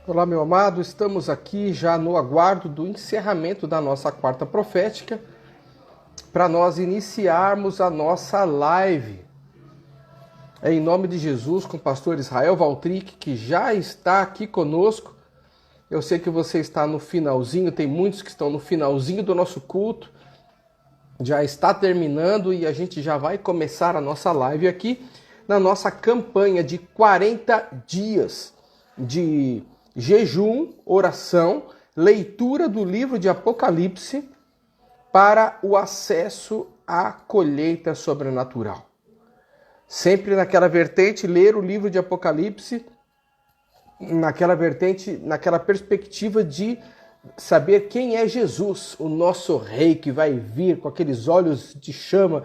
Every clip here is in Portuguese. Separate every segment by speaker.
Speaker 1: Olá, meu amado, estamos aqui já no aguardo do encerramento da nossa quarta profética para nós iniciarmos a nossa live. É em nome de Jesus, com o pastor Israel Valtric, que já está aqui conosco. Eu sei que você está no finalzinho, tem muitos que estão no finalzinho do nosso culto. Já está terminando e a gente já vai começar a nossa live aqui na nossa campanha de 40 dias de jejum, oração, leitura do livro de Apocalipse para o acesso à colheita sobrenatural. Sempre naquela vertente, ler o livro de Apocalipse, naquela vertente, naquela perspectiva de saber quem é Jesus, o nosso rei que vai vir com aqueles olhos de chama,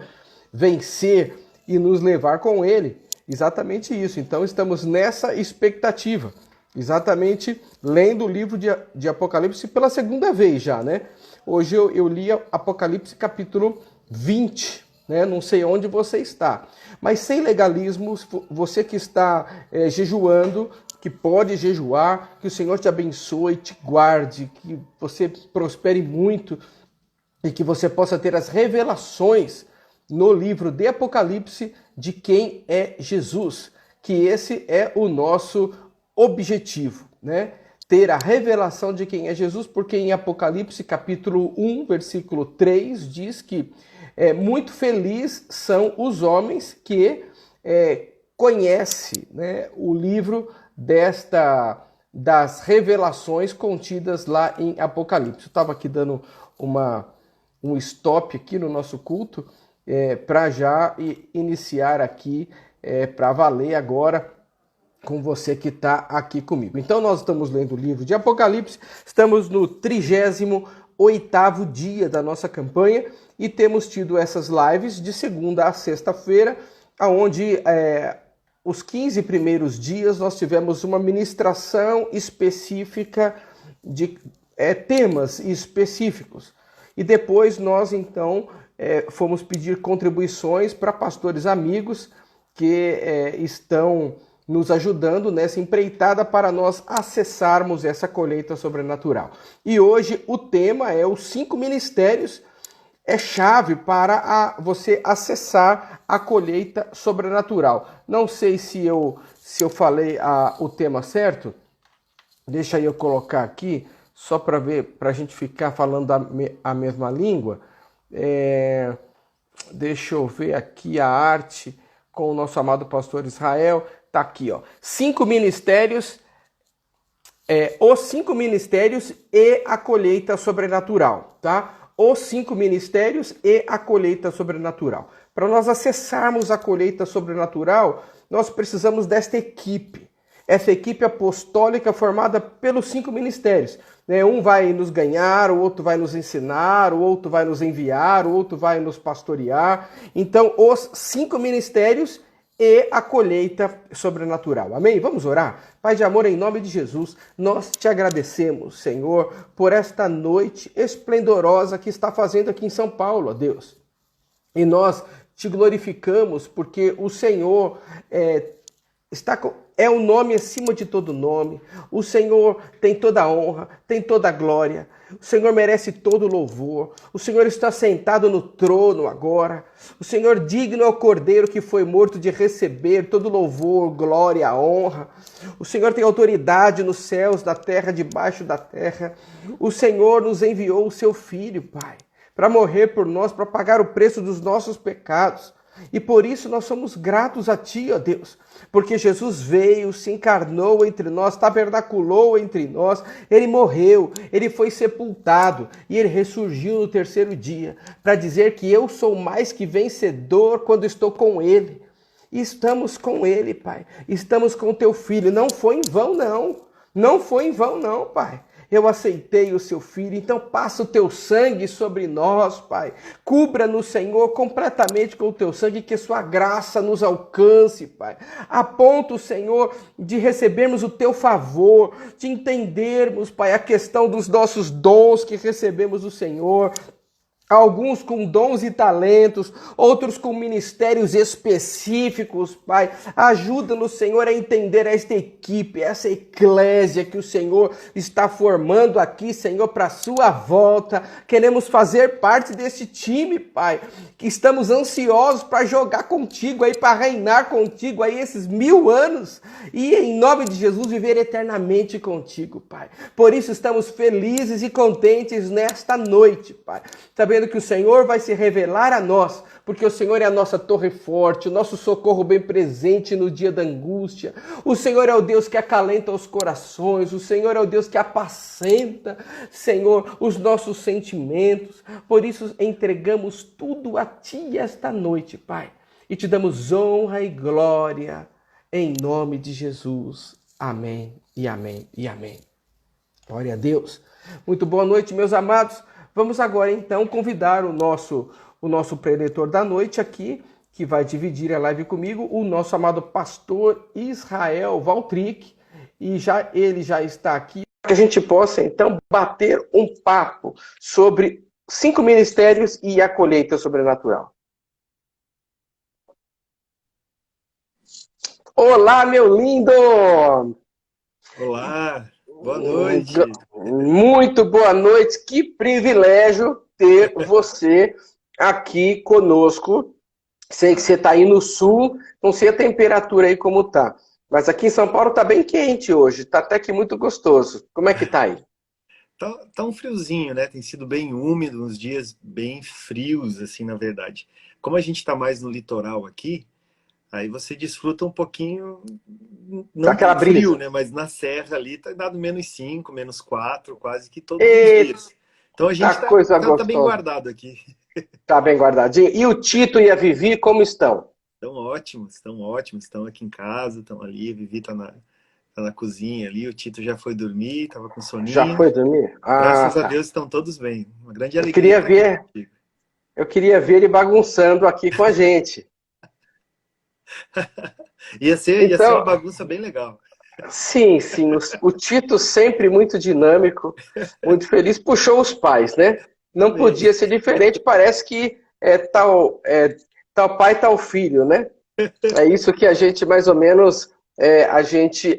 Speaker 1: vencer e nos levar com ele. Exatamente isso. Então estamos nessa expectativa. Exatamente lendo o livro de Apocalipse pela segunda vez já, né? Hoje eu li Apocalipse capítulo 20, né? Não sei onde você está, mas sem legalismos, você que está jejuando, que pode jejuar, que o Senhor te abençoe, te guarde, que você prospere muito e que você possa ter as revelações no livro de Apocalipse de quem é Jesus, que esse é o nosso objetivo, né? Ter a revelação de quem é Jesus, porque em Apocalipse capítulo 1, versículo 3, diz que muito felizes são os homens que conhecem, né, o livro das revelações contidas lá em Apocalipse. Eu estava aqui dando um stop aqui no nosso culto para já iniciar aqui para valer agora com você que está aqui comigo. Então nós estamos lendo o livro de Apocalipse, estamos no 38º dia da nossa campanha e temos tido essas lives de segunda a sexta-feira, onde os 15 primeiros dias nós tivemos uma ministração específica de temas específicos. E depois nós então fomos pedir contribuições para pastores amigos que estão nos ajudando nessa empreitada para nós acessarmos essa colheita sobrenatural. E hoje o tema é os 5 ministérios, é chave para você acessar a colheita sobrenatural. Não sei se eu falei o tema certo, deixa eu colocar aqui, só para ver, para a gente ficar falando a mesma língua. Deixa eu ver aqui a arte com o nosso amado pastor Israel. Tá aqui, ó. 5 ministérios, os 5 ministérios e a colheita sobrenatural, tá? Os 5 ministérios e a colheita sobrenatural. Para nós acessarmos a colheita sobrenatural, nós precisamos desta equipe. Essa equipe apostólica formada pelos 5 ministérios. Um vai nos ganhar, o outro vai nos ensinar, o outro vai nos enviar, o outro vai nos pastorear. Então, os 5 ministérios e a colheita sobrenatural. Amém? Vamos orar? Pai de amor, em nome de Jesus, nós te agradecemos, Senhor, por esta noite esplendorosa que está fazendo aqui em São Paulo, ó Deus. E nós te glorificamos porque o Senhor é o nome acima de todo nome. O Senhor tem toda a honra, tem toda a glória. O Senhor merece todo o louvor. O Senhor está sentado no trono agora. O Senhor digno é o Cordeiro que foi morto de receber todo louvor, glória, honra. O Senhor tem autoridade nos céus, da terra, debaixo da terra. O Senhor nos enviou o seu Filho, Pai, para morrer por nós, para pagar o preço dos nossos pecados. E por isso nós somos gratos a Ti, ó Deus, porque Jesus veio, se encarnou entre nós, tabernaculou entre nós, Ele morreu, Ele foi sepultado e Ele ressurgiu no 3º dia para dizer que eu sou mais que vencedor quando estou com Ele. E estamos com Ele, Pai, estamos com o Teu Filho, não foi em vão não, não foi em vão não, Pai. Eu aceitei o seu Filho, então passa o teu sangue sobre nós, Pai. Cubra-nos, Senhor, completamente com o teu sangue, que sua graça nos alcance, Pai. A ponto, Senhor, de recebermos o teu favor, de entendermos, Pai, a questão dos nossos dons que recebemos do Senhor, alguns com dons e talentos, outros com ministérios específicos, Pai. Ajuda-nos, Senhor, a entender esta equipe, essa eclésia que o Senhor está formando aqui, Senhor, para a sua volta. Queremos fazer parte desse time, Pai, que estamos ansiosos para jogar contigo aí, para reinar contigo aí esses 1000 anos e, em nome de Jesus, viver eternamente contigo, Pai. Por isso estamos felizes e contentes nesta noite, Pai, sabendo que o Senhor vai se revelar a nós, porque o Senhor é a nossa torre forte, o nosso socorro bem presente no dia da angústia. O Senhor é o Deus que acalenta os corações, o Senhor é o Deus que apacenta, Senhor, os nossos sentimentos. Por isso entregamos tudo a Ti esta noite, Pai, e Te damos honra e glória, em nome de Jesus. Amém e amém e amém. Glória a Deus. Muito boa noite, meus amados. Vamos agora, então, convidar o nosso preletor da noite aqui, que vai dividir a live comigo, o nosso amado pastor Israel Valtric, e ele já está aqui, para que a gente possa, então, bater um papo sobre 5 ministérios e a colheita sobrenatural. Olá, meu lindo!
Speaker 2: Olá, boa noite.
Speaker 1: Muito boa noite, que privilégio ter você aqui conosco. Sei que você está aí no sul, não sei a temperatura aí como tá, mas aqui em São Paulo tá bem quente hoje, tá até que muito gostoso. Como é que tá aí?
Speaker 2: Tá um friozinho, né? Tem sido bem úmido, uns dias bem frios, assim, na verdade. Como a gente tá mais no litoral aqui, aí você desfruta um pouquinho, não
Speaker 1: Aquela
Speaker 2: tão frio,
Speaker 1: brisa.
Speaker 2: né? Mas na serra ali tá dado -5, -4, quase que todos os
Speaker 1: Eita
Speaker 2: dias. Então a gente
Speaker 1: coisa
Speaker 2: tá bem
Speaker 1: gostosa.
Speaker 2: guardado aqui.
Speaker 1: Tá bem guardadinho. E o Tito e a Vivi, como estão?
Speaker 2: Estão ótimos, estão aqui em casa, estão ali, a Vivi tá na cozinha ali, o Tito já foi dormir, tava com
Speaker 1: Já
Speaker 2: soninho.
Speaker 1: foi dormir? Ah,
Speaker 2: Graças a
Speaker 1: tá.
Speaker 2: Deus estão todos bem. Uma grande
Speaker 1: Eu
Speaker 2: alegria
Speaker 1: queria
Speaker 2: estar aqui
Speaker 1: ver,
Speaker 2: contigo.
Speaker 1: eu queria ver ele bagunçando aqui com a gente.
Speaker 2: Ia ser uma
Speaker 1: Então,
Speaker 2: bagunça bem legal.
Speaker 1: sim, sim. O Tito sempre muito dinâmico, muito feliz, puxou os pais, né? Não
Speaker 2: Amém.
Speaker 1: podia ser diferente, parece que tal pai, tal filho, né? É isso que a gente mais ou menos a gente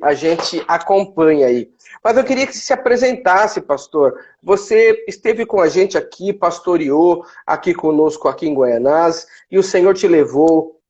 Speaker 1: acompanha aí. Mas eu queria que você se apresentasse, pastor. Você esteve com a gente aqui, pastoreou aqui conosco, aqui em Guaianás, e o Senhor te levou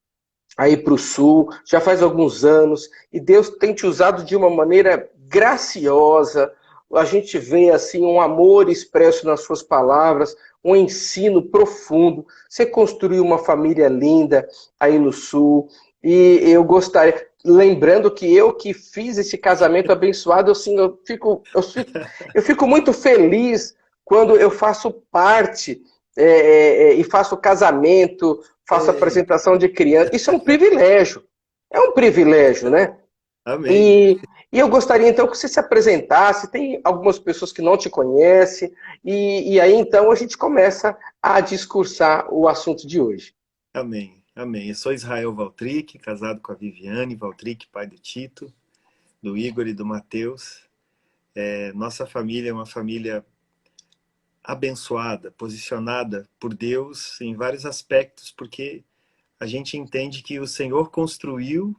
Speaker 1: aí para o sul, já faz alguns anos, e Deus tem te usado de uma maneira graciosa. A gente vê assim um amor expresso nas suas palavras, um ensino profundo. Você construiu uma família linda aí no sul, e eu gostaria, lembrando que eu que fiz esse casamento abençoado, assim, eu fico muito feliz quando eu faço parte e faço casamento, faço
Speaker 2: Eita,
Speaker 1: apresentação de criança. Isso é um privilégio. É um privilégio, né?
Speaker 2: amém.
Speaker 1: E eu gostaria então que você se apresentasse. Tem algumas pessoas que não te conhecem, e aí então a gente começa a discursar o assunto de hoje.
Speaker 2: Amém. Amém. Eu sou Israel Valtric, casado com a Viviane Valtric, pai do Tito, do Igor e do Mateus. Nossa família é uma família abençoada, posicionada por Deus em vários aspectos, porque a gente entende que o Senhor construiu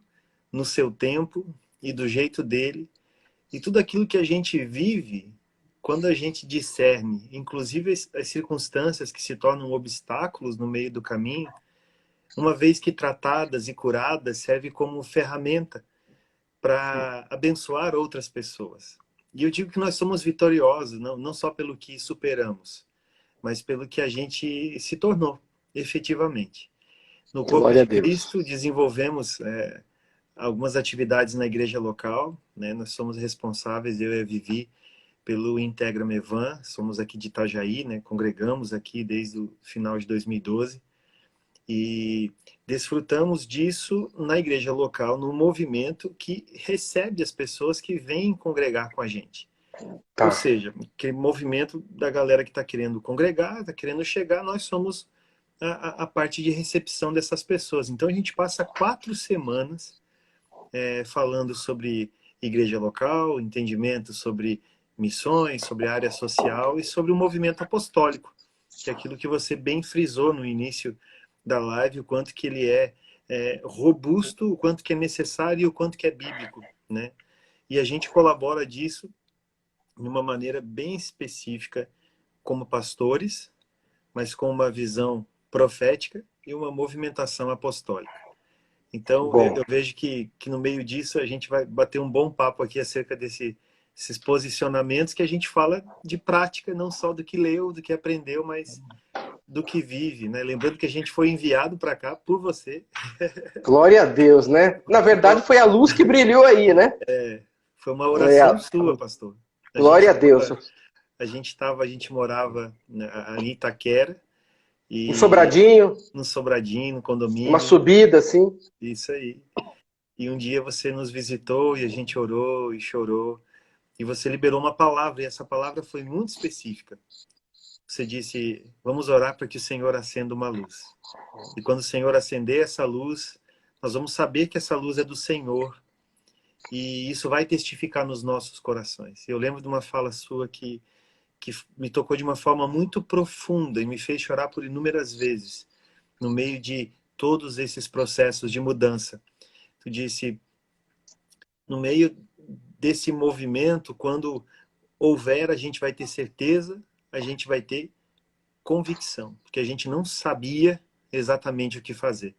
Speaker 2: no seu tempo e do jeito dele. E tudo aquilo que a gente vive, quando a gente discerne, inclusive as circunstâncias que se tornam obstáculos no meio do caminho, uma vez que tratadas e curadas, serve como ferramenta para abençoar outras pessoas. E eu digo que nós somos vitoriosos, não só pelo que superamos, mas pelo que a gente se tornou, efetivamente. No corpo
Speaker 1: Glória a
Speaker 2: de
Speaker 1: Deus.
Speaker 2: Cristo, desenvolvemos algumas atividades na igreja local, né? Nós somos responsáveis, eu e a Vivi, pelo Integra Mevan, somos aqui de Itajaí, né? Congregamos aqui desde o final de 2012 e desfrutamos disso na igreja local, no movimento que recebe as pessoas que vêm congregar com a gente. Ou
Speaker 1: Tá.
Speaker 2: seja, aquele movimento da galera que está querendo congregar, está querendo chegar, nós somos a parte de recepção dessas pessoas. Então a gente passa 4 semanas falando sobre igreja local, entendimento sobre missões, sobre área social e sobre o movimento apostólico. que é aquilo que você bem frisou no início da live, o quanto que ele é, robusto, o quanto que é necessário e o quanto que é bíblico, né? E a gente colabora disso de uma maneira bem específica como pastores, mas com uma visão profética e uma movimentação apostólica. Então,
Speaker 1: Bom,
Speaker 2: eu vejo que no meio disso a gente vai bater um bom papo aqui acerca desses posicionamentos que a gente fala de prática, não só do que leu, do que aprendeu, mas do que vive, né? Lembrando que a gente foi enviado para cá por você.
Speaker 1: glória a Deus, né? Na verdade, foi a luz que brilhou aí, né?
Speaker 2: Foi uma oração sua, pastor. A gente
Speaker 1: Glória a Deus.
Speaker 2: a gente morava ali em Itaquera,
Speaker 1: Um
Speaker 2: e
Speaker 1: sobradinho,
Speaker 2: no Sobradinho, no
Speaker 1: uma
Speaker 2: condomínio,
Speaker 1: subida, assim.
Speaker 2: isso aí. E um dia você nos visitou e a gente orou e chorou. E você liberou uma palavra, e essa palavra foi muito específica. Você disse, vamos orar para que o Senhor acenda uma luz. E quando o Senhor acender essa luz, nós vamos saber que essa luz é do Senhor. E isso vai testificar nos nossos corações. Eu lembro de uma fala sua que me tocou de uma forma muito profunda e me fez chorar por inúmeras vezes, no meio de todos esses processos de mudança. Tu disse, no meio desse movimento, quando houver, a gente vai ter certeza, a gente vai ter convicção, porque a gente não sabia exatamente o que fazer.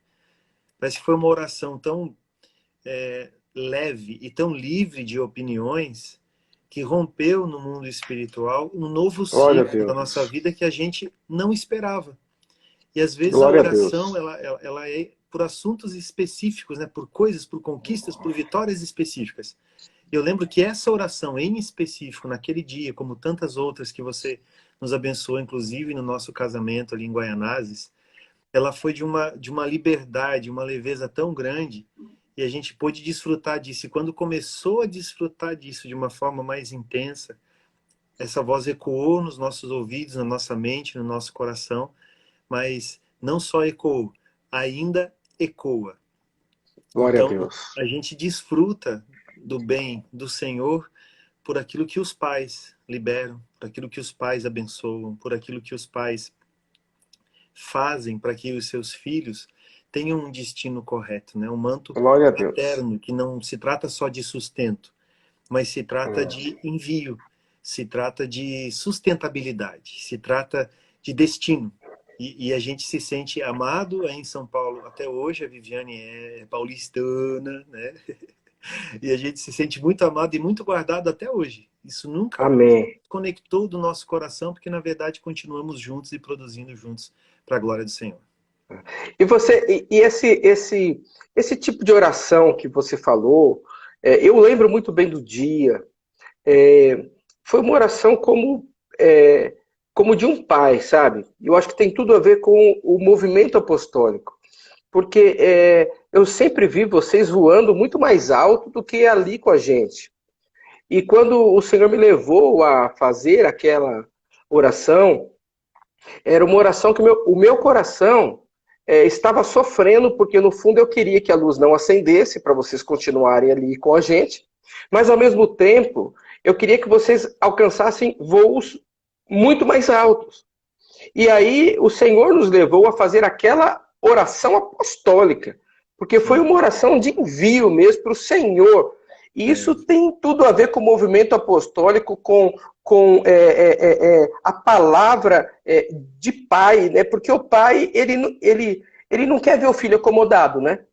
Speaker 2: Parece que foi uma oração tão leve e tão livre de opiniões que rompeu no mundo espiritual um novo
Speaker 1: Glória a
Speaker 2: ciclo da nossa
Speaker 1: Deus.
Speaker 2: vida que a gente não esperava. E às vezes a
Speaker 1: Glória a
Speaker 2: oração
Speaker 1: Deus.
Speaker 2: ela é por assuntos específicos, né? Por coisas, por conquistas, por vitórias específicas. Eu lembro que essa oração em específico, naquele dia, como tantas outras que você nos abençoou, inclusive no nosso casamento ali em Guaianazes, ela foi de uma liberdade, uma leveza tão grande, e a gente pôde desfrutar disso. E quando começou a desfrutar disso de uma forma mais intensa, essa voz ecoou nos nossos ouvidos, na nossa mente, no nosso coração, mas não só ecoou, ainda ecoa.
Speaker 1: Glória a
Speaker 2: Então,
Speaker 1: Deus.
Speaker 2: a gente desfruta do bem do Senhor por aquilo que os pais liberam, por aquilo que os pais abençoam, por aquilo que os pais fazem para que os seus filhos tenham um destino correto, né? Um manto
Speaker 1: Glória a Deus.
Speaker 2: paterno, que não se trata só de sustento, mas se trata de envio, se trata de sustentabilidade, se trata de destino. E a gente se sente amado aí em São Paulo até hoje. A Viviane é paulistana, né? E a gente se sente muito amado e muito guardado até hoje. Isso nunca
Speaker 1: Amém.
Speaker 2: conectou do nosso coração, porque na verdade continuamos juntos e produzindo juntos para a glória do Senhor.
Speaker 1: E você, esse tipo de oração que você falou, eu lembro muito bem do dia. Foi uma oração como de um pai, sabe? Eu acho que tem tudo a ver com o movimento apostólico. Porque eu sempre vi vocês voando muito mais alto do que ali com a gente. E quando o Senhor me levou a fazer aquela oração, era uma oração que o meu coração estava sofrendo, porque no fundo eu queria que a luz não acendesse para vocês continuarem ali com a gente, mas ao mesmo tempo eu queria que vocês alcançassem voos muito mais altos. E aí o Senhor nos levou a fazer aquela oração apostólica, porque foi
Speaker 2: Sim,
Speaker 1: uma oração de envio mesmo para o Senhor. E isso
Speaker 2: é,
Speaker 1: tem tudo a ver com o movimento apostólico, com a palavra de pai, né? Porque o pai, ele não quer ver o filho acomodado, né?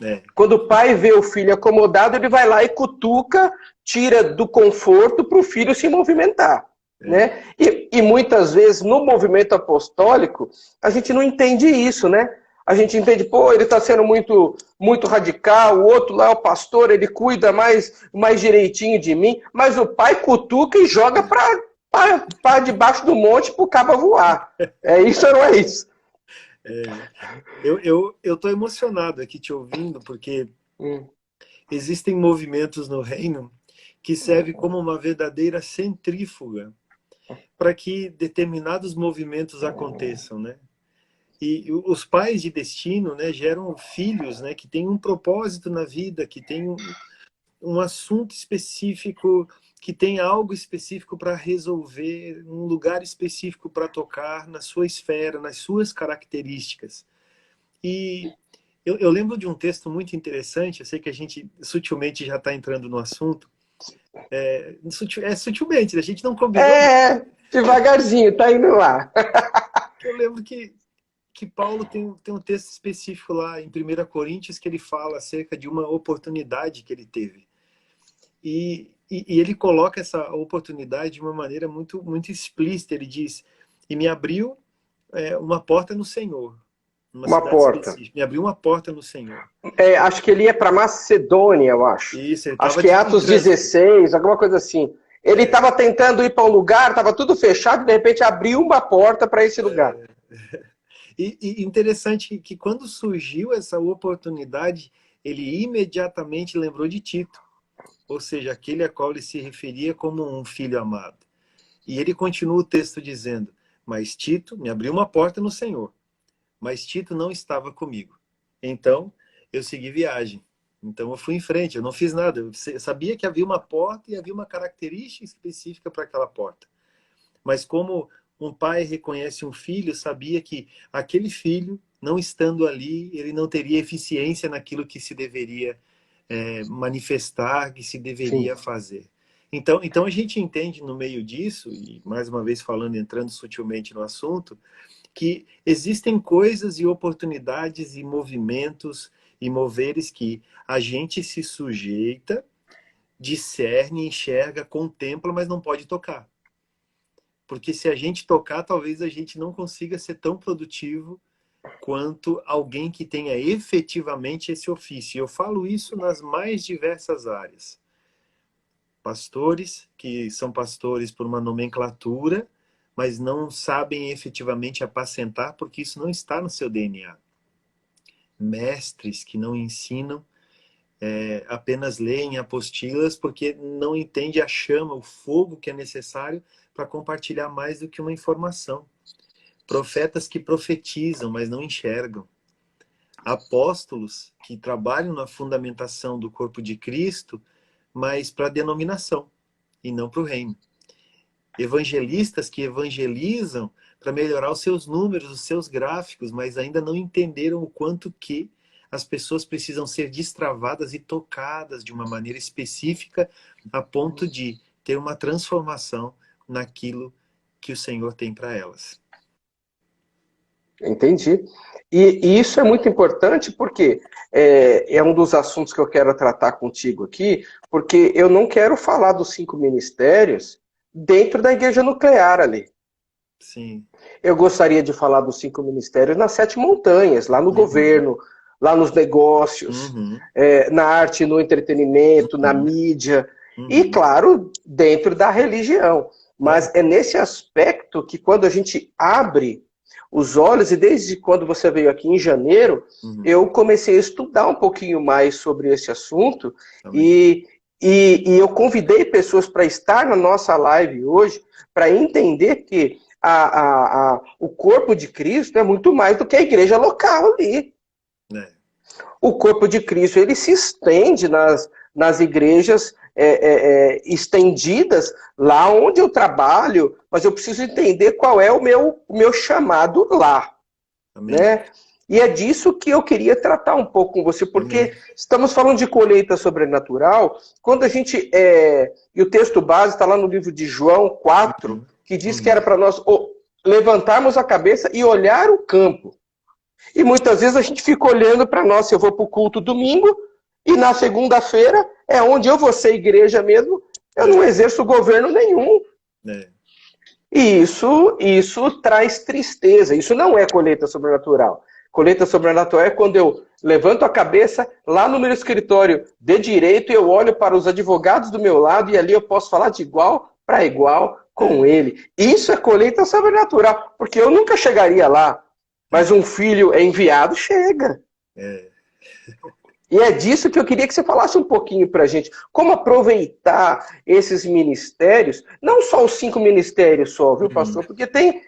Speaker 2: é,
Speaker 1: Quando o pai vê o filho acomodado, ele vai lá e cutuca, tira do conforto para o filho se movimentar.
Speaker 2: é,
Speaker 1: Né? E muitas vezes no movimento apostólico a gente não entende isso, né? A gente entende, pô, ele está sendo muito radical, o outro lá, o pastor, ele cuida mais direitinho de mim, mas o pai cutuca e joga para debaixo do monte para o cabo voar. É isso ou não é isso?
Speaker 2: é. Eu tô emocionado aqui te ouvindo, porque
Speaker 1: Hum.
Speaker 2: existem movimentos no reino que servem como uma verdadeira centrífuga para que determinados movimentos aconteçam, né? E os pais de destino, né, geram filhos, né, que têm um propósito na vida, que têm um assunto específico que tem algo específico para resolver, um lugar específico para tocar na sua esfera, nas suas características. E eu lembro de um texto muito interessante, eu sei que a gente sutilmente já está entrando no assunto, sutilmente, a gente não combinou.
Speaker 1: Devagarzinho, tá indo lá.
Speaker 2: Eu lembro que Paulo tem um texto específico lá em 1 Coríntios que ele fala acerca de uma oportunidade que ele teve. E ele coloca essa oportunidade de uma maneira muito, muito explícita. Ele diz, e me abriu uma porta no Senhor.
Speaker 1: Uma porta.
Speaker 2: Me abriu uma porta no Senhor.
Speaker 1: Acho que ele ia para Macedônia, eu acho.
Speaker 2: Isso, ele
Speaker 1: acho que é Atos 16, alguma coisa assim. Ele estava tentando ir para um lugar, estava tudo fechado, e de repente abriu uma porta para esse lugar.
Speaker 2: E interessante que quando surgiu essa oportunidade, ele imediatamente lembrou de Tito. Ou seja, aquele a qual ele se referia como um filho amado. E ele continua o texto dizendo, mas Tito me abriu uma porta no Senhor. Mas Tito não estava comigo. Então, eu segui viagem. Então, eu fui em frente, eu não fiz nada. Eu sabia que havia uma porta e havia uma característica específica para aquela porta. Mas como um pai reconhece um filho, sabia que aquele filho, não estando ali, ele não teria eficiência naquilo que se deveria manifestar, que se deveria fazer. Então, a gente entende no meio disso, e mais uma vez falando, entrando sutilmente no assunto, que existem coisas e oportunidades e movimentos e moveres que a gente se sujeita, discerne, enxerga, contempla, mas não pode tocar. Porque se a gente tocar, talvez a gente não consiga ser tão produtivo quanto alguém que tenha efetivamente esse ofício. Eu falo isso nas mais diversas áreas. Pastores, que são pastores por uma nomenclatura, mas não sabem efetivamente apacentar, porque isso não está no seu DNA. Mestres que não ensinam, apenas leem apostilas, porque não entendem a chama, o fogo que é necessário para compartilhar mais do que uma informação. Profetas que profetizam, mas não enxergam. Apóstolos que trabalham na fundamentação do corpo de Cristo, mas para a denominação, e não para o reino. Evangelistas que evangelizam para melhorar os seus números, os seus gráficos, mas ainda não entenderam o quanto que as pessoas precisam ser destravadas e tocadas de uma maneira específica a ponto de ter uma transformação naquilo que o Senhor tem para elas.
Speaker 1: Entendi. E isso é muito importante porque é um dos assuntos que eu quero tratar contigo aqui, porque eu não quero falar dos 5 ministérios dentro da igreja nuclear ali.
Speaker 2: Sim.
Speaker 1: Eu gostaria de falar dos 5 ministérios nas 7 montanhas, lá no governo, lá nos negócios, na arte, no entretenimento, na mídia, e, claro, dentro da religião. Mas é nesse aspecto que quando a gente abre os olhos, e desde quando você veio aqui em janeiro, eu comecei a estudar um pouquinho mais sobre esse assunto, e eu convidei pessoas para estar na nossa live hoje, para entender que o corpo de Cristo é muito mais do que a igreja local ali. O corpo de Cristo, ele se estende nas igrejas estendidas lá onde eu trabalho, mas eu preciso entender qual é o meu chamado lá. Né? E é disso que eu queria tratar um pouco com você, porque estamos falando de colheita sobrenatural, quando a gente... e o texto base está lá no livro de João 4, que diz que era para nós levantarmos a cabeça e olhar o campo. E muitas vezes a gente fica olhando para nós, se eu vou para o culto domingo, e na segunda-feira é onde eu vou ser igreja mesmo, eu não exerço governo nenhum. E isso traz tristeza, isso não é colheita sobrenatural. Colheita sobrenatural é quando eu levanto a cabeça lá no meu escritório de direito e eu olho para os advogados do meu lado e ali eu posso falar de igual para igual com ele. Isso é colheita sobrenatural, porque eu nunca chegaria lá, mas um filho enviado chega. E é disso que eu queria que você falasse um pouquinho para a gente. Como aproveitar esses ministérios, não só os 5 ministérios só, viu, pastor? Porque tem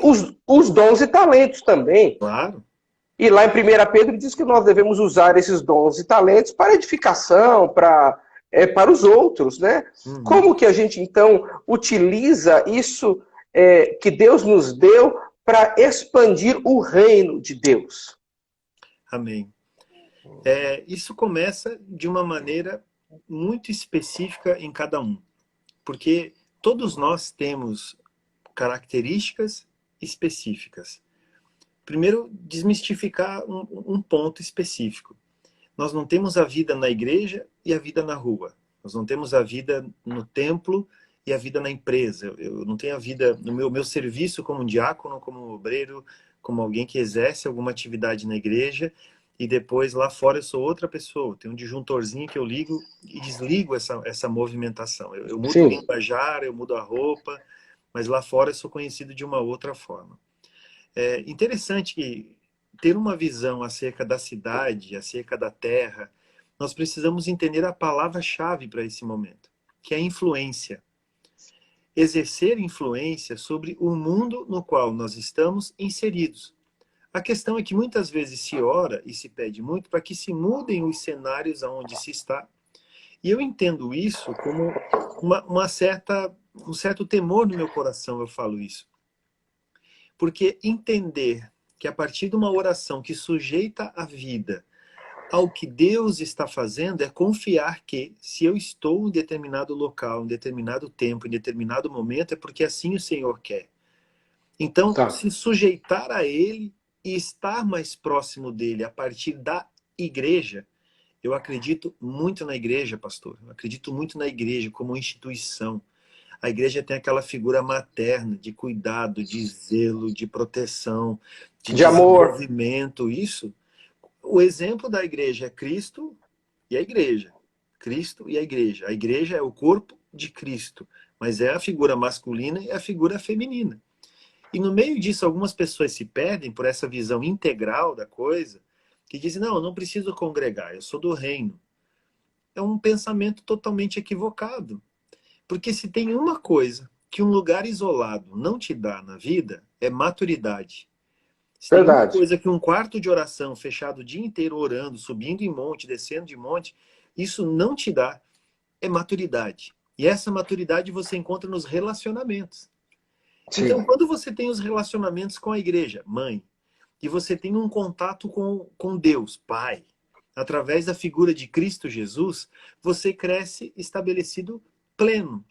Speaker 1: os dons e talentos também.
Speaker 2: Claro.
Speaker 1: E lá em 1 Pedro diz que nós devemos usar esses dons e talentos para edificação, para para os outros, né?
Speaker 2: Uhum.
Speaker 1: Como que a gente, então, utiliza isso que Deus nos deu para expandir o reino de Deus?
Speaker 2: Amém. Isso começa de uma maneira muito específica em cada um, porque todos nós temos características específicas. Primeiro, desmistificar um ponto específico. Nós não temos a vida na igreja e a vida na rua. Nós não temos a vida no templo e a vida na empresa. Eu não tenho a vida no meu serviço como um diácono, como um obreiro, como alguém que exerce alguma atividade na igreja, e depois lá fora eu sou outra pessoa. Tem um disjuntorzinho que eu ligo e desligo essa movimentação. Eu mudo o
Speaker 1: Sim,
Speaker 2: linguajar, eu mudo a roupa, mas lá fora eu sou conhecido de uma outra forma. É interessante que ter uma visão acerca da cidade, acerca da terra, nós precisamos entender a palavra-chave para esse momento, que é a influência. Exercer influência sobre o mundo no qual nós estamos inseridos. A questão é que muitas vezes se ora e se pede muito para que se mudem os cenários aonde se está. E eu entendo isso como um certo temor no meu coração, eu falo isso. Porque entender que a partir de uma oração que sujeita a vida ao que Deus está fazendo é confiar que, se eu estou em determinado local, em determinado tempo, em determinado momento, é porque assim o Senhor quer. Então,
Speaker 1: tá.
Speaker 2: se sujeitar a Ele e estar mais próximo dele a partir da igreja, eu acredito muito na igreja, pastor. Eu acredito muito na igreja como instituição. A igreja tem aquela figura materna de cuidado, de zelo, de proteção, de
Speaker 1: De amor.
Speaker 2: desenvolvimento. Isso. O exemplo da igreja é Cristo e a igreja. Cristo e a igreja. A igreja é o corpo de Cristo, mas é a figura masculina e a figura feminina. E no meio disso, algumas pessoas se perdem por essa visão integral da coisa, que dizem, não, eu não preciso congregar, eu sou do reino. É um pensamento totalmente equivocado. Porque se tem uma coisa que um lugar isolado não te dá na vida, é maturidade. Se tem uma
Speaker 1: Verdade.
Speaker 2: coisa que um quarto de oração fechado o dia inteiro orando, subindo em monte, descendo de monte, isso não te dá, é maturidade. E essa maturidade você encontra nos relacionamentos. Então,
Speaker 1: Sim.
Speaker 2: quando você tem os relacionamentos com a igreja, mãe, e você tem um contato com Deus, Pai, através da figura de Cristo Jesus, você cresce estabelecido pleno.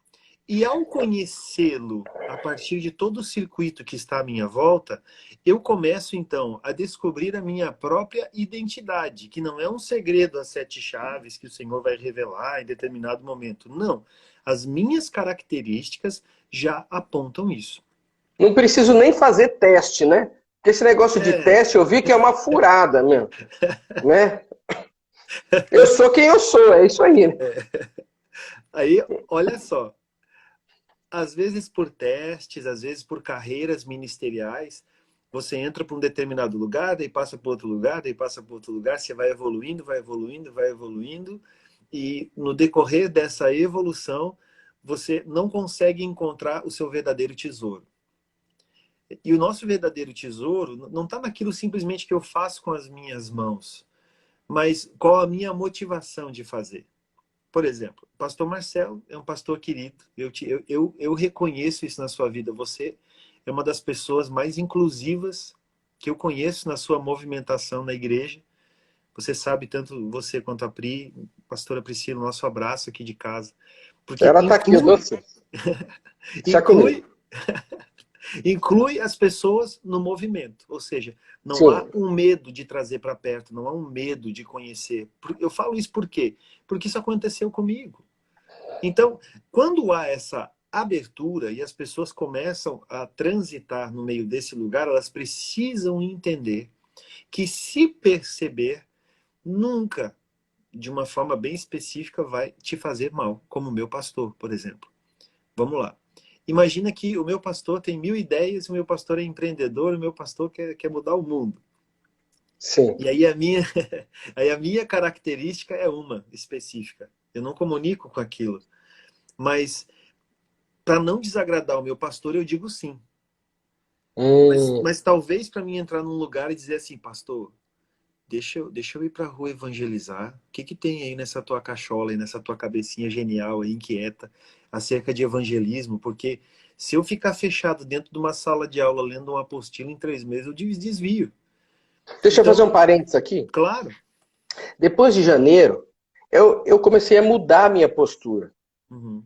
Speaker 2: E ao conhecê-lo a partir de todo o circuito que está à minha volta, eu começo então a descobrir a minha própria identidade, que não é um segredo às sete chaves que o Senhor vai revelar em determinado momento. Não. As minhas características já apontam isso.
Speaker 1: Não preciso nem fazer teste, né? Porque esse negócio de
Speaker 2: É,
Speaker 1: teste eu vi que é uma furada mesmo, né? Eu sou quem eu sou, é isso aí, né?
Speaker 2: aí, olha só, às vezes por testes, às vezes por carreiras ministeriais, você entra para um determinado lugar, daí passa para outro lugar, daí passa para outro lugar, você vai evoluindo, vai evoluindo, vai evoluindo, e no decorrer dessa evolução, você não consegue encontrar o seu verdadeiro tesouro. E o nosso verdadeiro tesouro não está naquilo simplesmente que eu faço com as minhas mãos, mas qual a minha motivação de fazer. Por exemplo, o pastor Marcelo é um pastor querido. Eu reconheço isso na sua vida. Você é uma das pessoas mais inclusivas que eu conheço na sua movimentação na igreja. Você sabe, tanto você quanto a Pri, pastora Priscila, nosso abraço aqui de casa. Porque
Speaker 1: Ela tá aqui, eu dou sim. Deixa comigo.
Speaker 2: inclui, inclui as pessoas no movimento. Ou seja, não há
Speaker 1: Sim.
Speaker 2: um medo de trazer para perto, não há um medo de conhecer. Eu falo isso por quê? Porque isso aconteceu comigo. Então, quando há essa abertura e as pessoas começam a transitar no meio desse lugar, elas precisam entender que, se perceber, nunca, de uma forma bem específica, vai te fazer mal, como o meu pastor, por exemplo. Vamos lá. Imagina que o meu pastor tem 1000 ideias, o meu pastor é empreendedor, o meu pastor quer mudar o mundo.
Speaker 1: Sim.
Speaker 2: E aí aí a minha característica é uma específica. Eu não comunico com aquilo. Mas para não desagradar o meu pastor, eu digo sim. Mas
Speaker 1: Hum,
Speaker 2: talvez para mim entrar num lugar e dizer assim, pastor, deixa eu ir pra rua evangelizar. O que que tem aí nessa tua cachola, aí nessa tua cabecinha genial aí, inquieta, acerca de evangelismo? Porque se eu ficar fechado dentro de uma sala de aula lendo uma apostila em 3 meses, eu desvio.
Speaker 1: Deixa eu fazer
Speaker 2: Então,
Speaker 1: um parênteses aqui.
Speaker 2: claro.
Speaker 1: Depois de janeiro, eu comecei a mudar a minha postura.
Speaker 2: Uhum,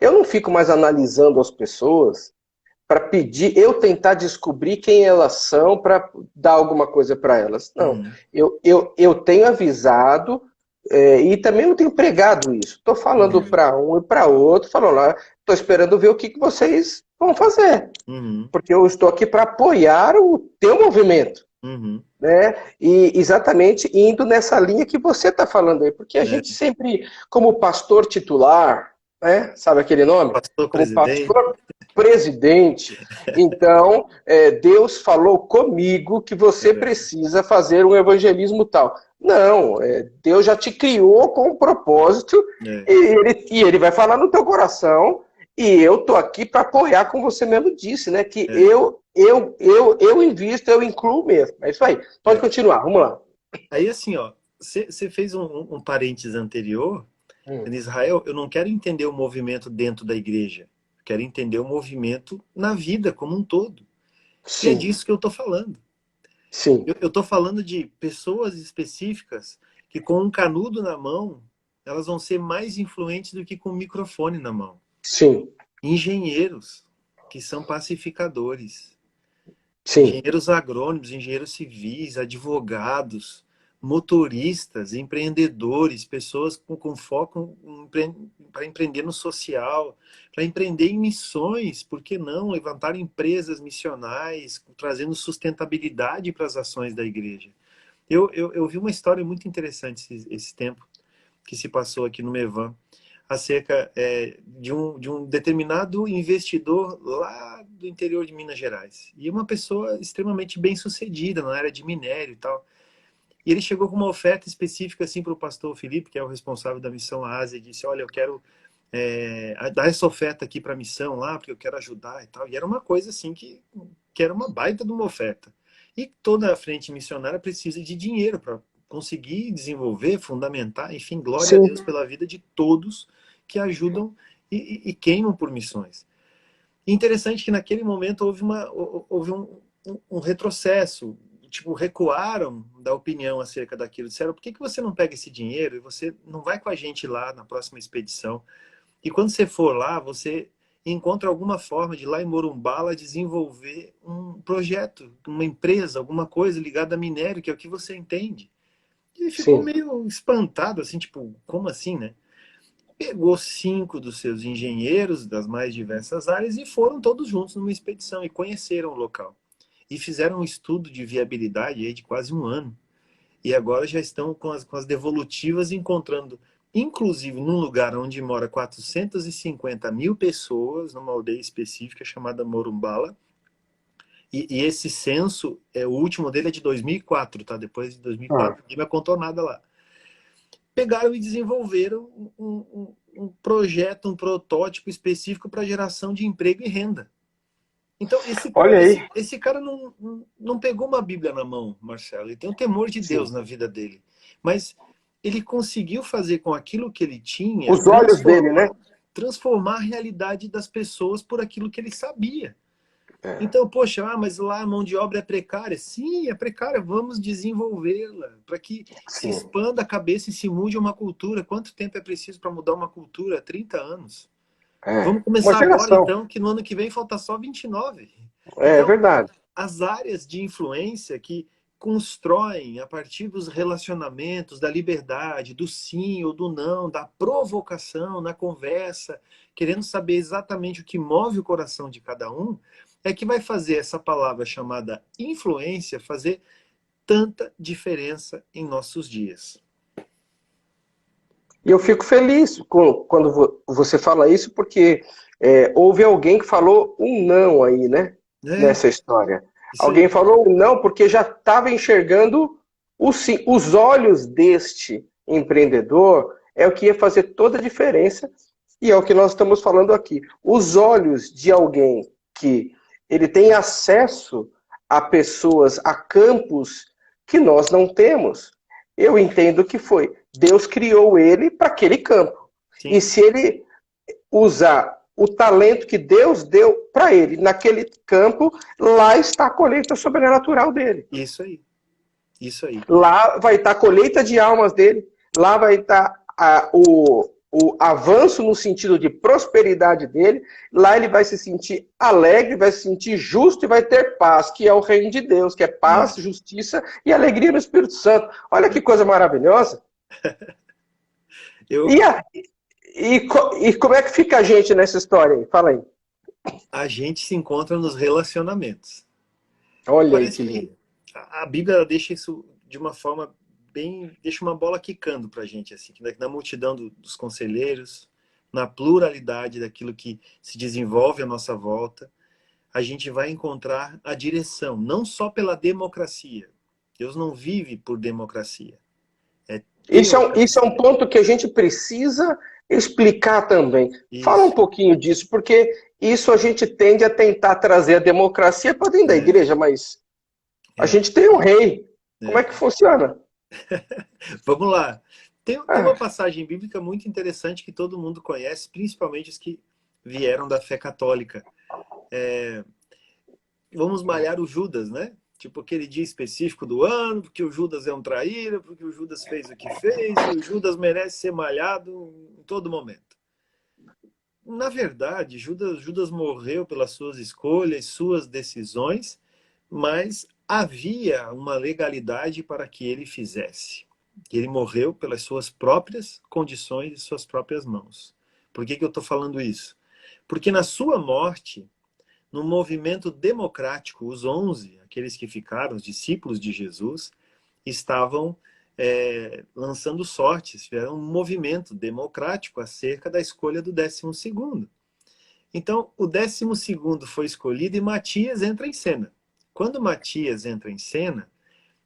Speaker 1: Eu não fico mais analisando as pessoas para pedir, eu tentar descobrir quem elas são para dar alguma coisa para elas. Não,
Speaker 2: uhum,
Speaker 1: eu tenho avisado e também não tenho pregado isso. Estou falando
Speaker 2: uhum,
Speaker 1: para um e para outro, falando lá, estou esperando ver o que vocês vão fazer.
Speaker 2: uhum,
Speaker 1: Porque eu estou aqui para apoiar o teu movimento.
Speaker 2: uhum.
Speaker 1: Né? E exatamente indo nessa linha que você está falando aí, porque a
Speaker 2: É,
Speaker 1: gente sempre, como pastor titular, né? Sabe aquele nome?
Speaker 2: pastor
Speaker 1: Como
Speaker 2: presidente.
Speaker 1: pastor presidente. Então, Deus falou comigo que você
Speaker 2: É,
Speaker 1: precisa fazer um evangelismo tal. Não, Deus já te criou com um propósito
Speaker 2: é,
Speaker 1: e ele vai falar no teu coração. E eu tô aqui para apoiar, como você mesmo disse, né? Que
Speaker 2: é,
Speaker 1: eu invisto, eu incluo mesmo. É isso aí. Pode
Speaker 2: é.
Speaker 1: continuar, vamos lá.
Speaker 2: Aí assim, ó, você fez um parênteses anterior.
Speaker 1: Hum.
Speaker 2: Em Israel, eu não quero entender o movimento dentro da igreja. Eu quero entender o movimento na vida como um todo. E é
Speaker 1: Sim,
Speaker 2: disso que eu estou falando.
Speaker 1: sim,
Speaker 2: Eu estou falando de pessoas específicas que com um canudo na mão, elas vão ser mais influentes do que com um microfone na mão.
Speaker 1: sim,
Speaker 2: Engenheiros, que são pacificadores.
Speaker 1: sim,
Speaker 2: Engenheiros agrônomos, engenheiros civis, advogados, motoristas, empreendedores, pessoas com foco para empreender no social, para empreender em missões, por que não levantar empresas missionais, trazendo sustentabilidade para as ações da igreja. Eu vi uma história muito interessante esse tempo que se passou aqui no Mevan, acerca de um determinado investidor lá do interior de Minas Gerais. E uma pessoa extremamente bem-sucedida na área de minério e tal. E ele chegou com uma oferta específica assim para o pastor Felipe, que é o responsável da missão Ásia, e disse, olha, eu quero dar essa oferta aqui para a missão lá, porque eu quero ajudar e tal. E era uma coisa assim que era uma baita de uma oferta. E toda a frente missionária precisa de dinheiro para conseguir desenvolver, fundamentar, enfim, glória a
Speaker 1: sim,
Speaker 2: Deus pela vida de todos que ajudam e queimam por missões. E interessante que naquele momento houve um retrocesso, tipo, recuaram da opinião acerca daquilo, disseram, por que você não pega esse dinheiro e você não vai com a gente lá na próxima expedição? E quando você for lá, você encontra alguma forma de lá em Morumbala desenvolver um projeto, uma empresa, alguma coisa ligada a minério, que é o que você entende. E ele ficou
Speaker 1: sim.
Speaker 2: meio espantado, assim, tipo, como assim, né? Pegou 5 dos seus engenheiros das mais diversas áreas e foram todos juntos numa expedição e conheceram o local. E fizeram um estudo de viabilidade aí de quase um ano. E agora já estão com as devolutivas encontrando, inclusive num lugar onde mora 450 mil pessoas, numa aldeia específica chamada Morumbala. E esse censo, o último dele é de 2004, tá? Depois de
Speaker 1: Ah,
Speaker 2: 2004, ninguém me contou nada lá. Pegaram e desenvolveram um projeto, um protótipo específico para geração de emprego e renda. Então,
Speaker 1: olha aí.
Speaker 2: esse cara não pegou uma Bíblia na mão, Marcelo. Ele tem o temor de Deus
Speaker 1: Sim.
Speaker 2: na vida dele. Mas ele conseguiu fazer com aquilo que ele tinha,
Speaker 1: Os olhos dele, né?
Speaker 2: transformar a realidade das pessoas por aquilo que ele sabia.
Speaker 1: É,
Speaker 2: Então, poxa, mas lá a mão de obra é precária? Sim, é precária. Vamos desenvolvê-la para que se
Speaker 1: sim.
Speaker 2: expanda a cabeça e se mude uma cultura. Quanto tempo é preciso para mudar uma cultura? 30 anos.
Speaker 1: É.
Speaker 2: Vamos
Speaker 1: Uma
Speaker 2: começar agora,
Speaker 1: geração.
Speaker 2: então, que no ano que vem falta só 29.
Speaker 1: É
Speaker 2: Então,
Speaker 1: verdade.
Speaker 2: as áreas de influência que constroem a partir dos relacionamentos, da liberdade, do sim ou do não, da provocação na conversa, querendo saber exatamente o que move o coração de cada um, é que vai fazer essa palavra chamada influência fazer tanta diferença em nossos dias.
Speaker 1: E eu fico feliz quando você fala isso, porque houve alguém que falou um não aí, né?
Speaker 2: É,
Speaker 1: Nessa história.
Speaker 2: isso
Speaker 1: Alguém
Speaker 2: aí.
Speaker 1: falou um não porque já estava enxergando o sim. Os olhos deste empreendedor é o que ia fazer toda a diferença, e é o que nós estamos falando aqui. Os olhos de alguém que ele tem acesso a pessoas, a campos que nós não temos. Eu entendo que foi. Deus criou ele para aquele campo. E
Speaker 2: Sim,
Speaker 1: se ele usar o talento que Deus deu para ele naquele campo, lá está a colheita sobrenatural dele.
Speaker 2: isso aí. Isso aí.
Speaker 1: Lá vai estar a colheita de almas dele. Lá vai estar o avanço no sentido de prosperidade dele. Lá ele vai se sentir alegre, vai se sentir justo e vai ter paz, que é o reino de Deus, que é paz,
Speaker 2: É.
Speaker 1: justiça e alegria no Espírito Santo. Olha que coisa maravilhosa.
Speaker 2: Eu,
Speaker 1: E, a, e como é que fica a gente nessa história aí? Fala aí.
Speaker 2: a gente se encontra nos relacionamentos.
Speaker 1: Olha aí
Speaker 2: Parece
Speaker 1: que lindo.
Speaker 2: que a Bíblia ela deixa isso de uma forma bem, deixa uma bola quicando para a gente, assim, que na multidão dos conselheiros, na pluralidade daquilo que se desenvolve à nossa volta, a gente vai encontrar a direção, não só pela democracia. Deus não vive por democracia, é
Speaker 1: Isso é um
Speaker 2: teocracia.
Speaker 1: ponto que a gente precisa explicar também. Fala um
Speaker 2: Isso,
Speaker 1: pouquinho disso, porque isso a gente tende a tentar trazer a democracia para dentro da
Speaker 2: é,
Speaker 1: igreja, mas a
Speaker 2: é,
Speaker 1: gente tem um rei. Como é que
Speaker 2: é.
Speaker 1: funciona?
Speaker 2: Vamos lá. Tem uma
Speaker 1: Ah,
Speaker 2: passagem bíblica muito interessante que todo mundo conhece, principalmente os que vieram da fé católica. Vamos malhar o Judas, né? Tipo aquele dia específico do ano, porque o Judas é um traíra, porque o Judas fez o que fez, e o Judas merece ser malhado em todo momento. Na verdade, Judas morreu pelas suas escolhas, suas decisões, mas havia uma legalidade para que ele fizesse. Ele morreu pelas suas próprias condições e suas próprias mãos. Por que eu estou falando isso? Porque na sua morte, no movimento democrático, os 11, aqueles que ficaram, os discípulos de Jesus, estavam lançando sortes, fizeram um movimento democrático acerca da escolha do 12º. Então, o 12º foi escolhido e Matias entra em cena. Quando Matias entra em cena,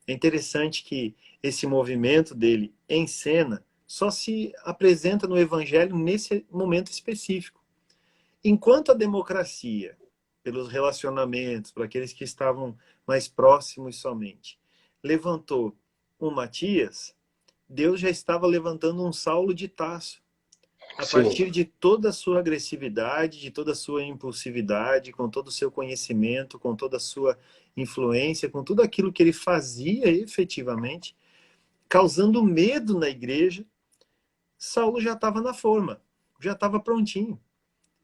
Speaker 2: é interessante que esse movimento dele em cena só se apresenta no Evangelho nesse momento específico. Enquanto a democracia, pelos relacionamentos, para aqueles que estavam mais próximos somente, levantou um Matias, Deus já estava levantando um Saulo de Tarso. A
Speaker 1: sim.
Speaker 2: partir de toda a sua agressividade, de toda a sua impulsividade, com todo o seu conhecimento, com toda a sua influência, com tudo aquilo que ele fazia efetivamente, causando medo na igreja, Saulo já estava na forma, já estava prontinho.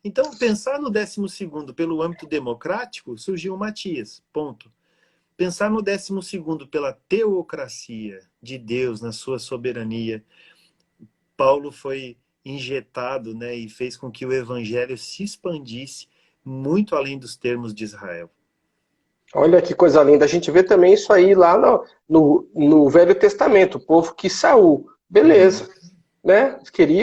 Speaker 2: Então, pensar no 12º pelo âmbito democrático, surgiu Matias, ponto. Pensar no 12º pela teocracia de Deus, na sua soberania, Paulo foi injetado, né, e fez com que o evangelho se expandisse muito além dos termos de Israel.
Speaker 1: Olha que coisa linda. A gente vê também isso aí lá no Velho Testamento. O povo que Saul.
Speaker 2: Uhum,
Speaker 1: Beleza. Né?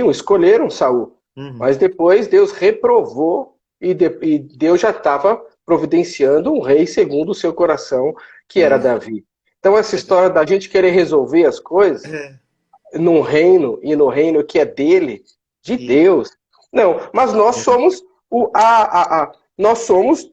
Speaker 1: Escolheram Saul.
Speaker 2: uhum,
Speaker 1: Mas depois Deus reprovou e Deus já estava providenciando um rei segundo o seu coração, que era
Speaker 2: é,
Speaker 1: Davi. Então essa
Speaker 2: é,
Speaker 1: história da gente querer resolver as coisas
Speaker 2: é,
Speaker 1: num reino e no reino que é dele, de
Speaker 2: e,
Speaker 1: Deus. Não, mas nós
Speaker 2: é,
Speaker 1: somos nós somos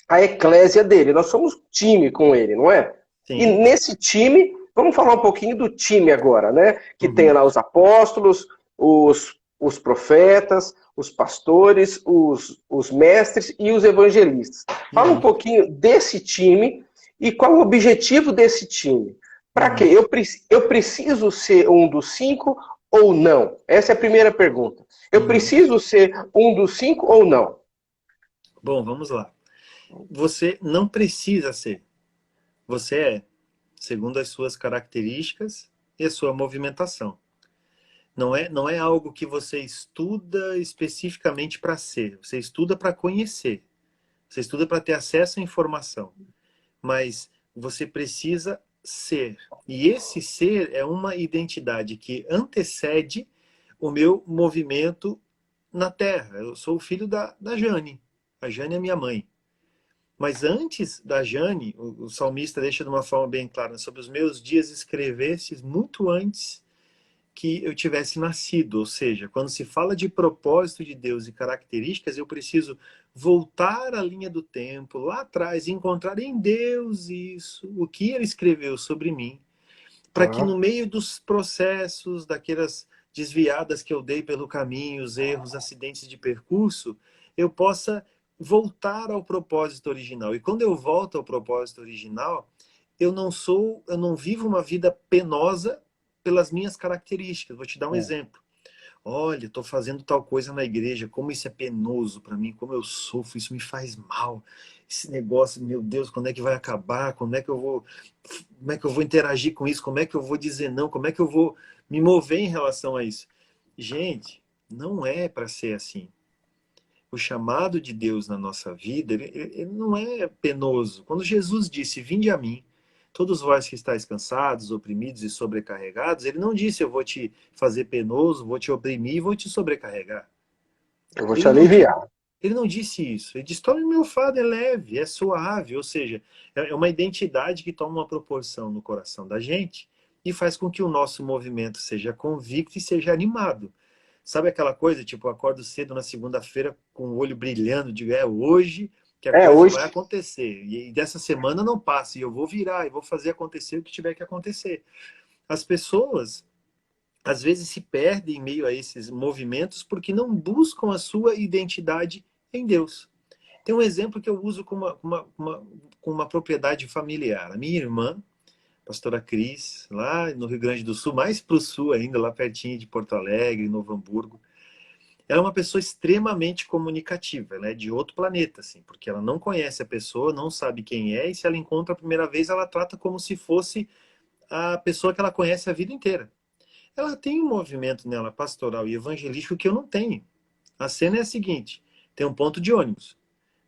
Speaker 1: a eclésia dele, nós somos time com ele, não é? E
Speaker 2: sim,
Speaker 1: nesse time, vamos falar um pouquinho do time agora, né? Que tem
Speaker 2: uhum,
Speaker 1: lá os apóstolos, os profetas, os pastores, os mestres e os evangelistas. Fala um
Speaker 2: uhum,
Speaker 1: pouquinho desse time e qual o objetivo desse time. Para quê?
Speaker 2: uhum,
Speaker 1: Eu preciso ser um dos cinco ou não? Essa é a primeira pergunta. Eu
Speaker 2: uhum.
Speaker 1: preciso ser um dos cinco ou não?
Speaker 2: Bom, vamos lá. Você não precisa ser, você é, segundo as suas características e a sua movimentação. Não é algo que você estuda especificamente para ser, você estuda para conhecer, você estuda para ter acesso à informação, mas você precisa ser. E esse ser é uma identidade que antecede o meu movimento na Terra. Eu sou o filho da Jane. A Jane é minha mãe. Mas antes da Jane, o salmista deixa de uma forma bem clara: sobre os meus dias escrevestes muito antes que eu tivesse nascido. Ou seja, quando se fala de propósito de Deus e características, eu preciso voltar à linha do tempo, lá atrás, e encontrar em Deus isso, o que ele escreveu sobre mim, para que
Speaker 1: Tá.
Speaker 2: no meio dos processos, daquelas desviadas que eu dei pelo caminho, os erros, acidentes de percurso, eu possa voltar ao propósito original. E quando eu volto ao propósito original, eu não vivo uma vida penosa pelas minhas características. Vou te dar um
Speaker 1: É.
Speaker 2: exemplo. Olha, estou fazendo tal coisa na igreja, como isso é penoso para mim, como eu sofro, isso me faz mal. Esse negócio, meu Deus, quando é que vai acabar? Como é que eu vou interagir com isso? Como é que eu vou dizer não? Como é que eu vou me mover em relação a isso? Gente, não é para ser assim. O chamado de Deus na nossa vida, ele não é penoso. Quando Jesus disse, vinde a mim, todos vós que estáis cansados, oprimidos e sobrecarregados, ele não disse, eu vou te fazer penoso, vou te oprimir e vou te sobrecarregar.
Speaker 1: Eu vou te
Speaker 2: Ele não,
Speaker 1: aliviar.
Speaker 2: ele não disse isso. Ele disse, tome meu fardo, é leve, é suave. Ou seja, é uma identidade que toma uma proporção no coração da gente e faz com que o nosso movimento seja convicto e seja animado. Sabe aquela coisa, tipo, eu acordo cedo na segunda-feira com o olho brilhando, digo, é hoje que a
Speaker 1: É,
Speaker 2: coisa vai
Speaker 1: hoje.
Speaker 2: acontecer. E dessa semana não passa, e eu vou virar, e vou fazer acontecer o que tiver que acontecer. As pessoas, às vezes, se perdem em meio a esses movimentos porque não buscam a sua identidade em Deus. Tem um exemplo que eu uso com uma propriedade familiar. A minha irmã, pastora Cris, lá no Rio Grande do Sul, mais para o sul ainda, lá pertinho de Porto Alegre, Novo Hamburgo. Ela é uma pessoa extremamente comunicativa, ela é de outro planeta, assim, porque ela não conhece a pessoa, não sabe quem é, e se ela encontra a primeira vez, ela trata como se fosse a pessoa que ela conhece a vida inteira. Ela tem um movimento nela pastoral e evangelístico que eu não tenho. A cena é a seguinte: tem um ponto de ônibus.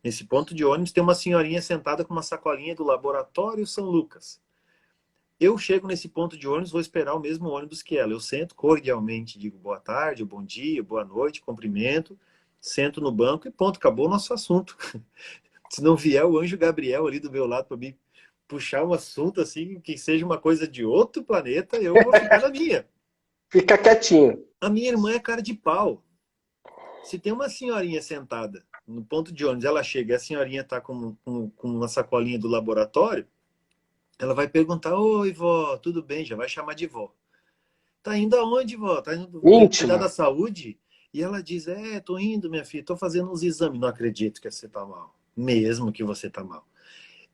Speaker 2: Nesse ponto de ônibus tem uma senhorinha sentada com uma sacolinha do Laboratório São Lucas. Eu chego nesse ponto de ônibus, vou esperar o mesmo ônibus que ela. Eu sento cordialmente, digo boa tarde, bom dia, boa noite, cumprimento, sento no banco e ponto, acabou o nosso assunto. Se não vier o anjo Gabriel ali do meu lado para me puxar um assunto assim, que seja uma coisa de outro planeta, eu vou ficar na minha.
Speaker 1: Fica quietinho.
Speaker 2: A minha irmã é cara de pau. Se tem uma senhorinha sentada no ponto de ônibus, ela chega e a senhorinha está com uma sacolinha do laboratório, ela vai perguntar, oi, vó, tudo bem? Já vai chamar de vó. Tá indo aonde, vó? Tá indo cuidar da
Speaker 1: Íntima.
Speaker 2: saúde? E ela diz, tô indo, minha filha, tô fazendo uns exames. Não acredito que você tá mal. Mesmo que você tá mal.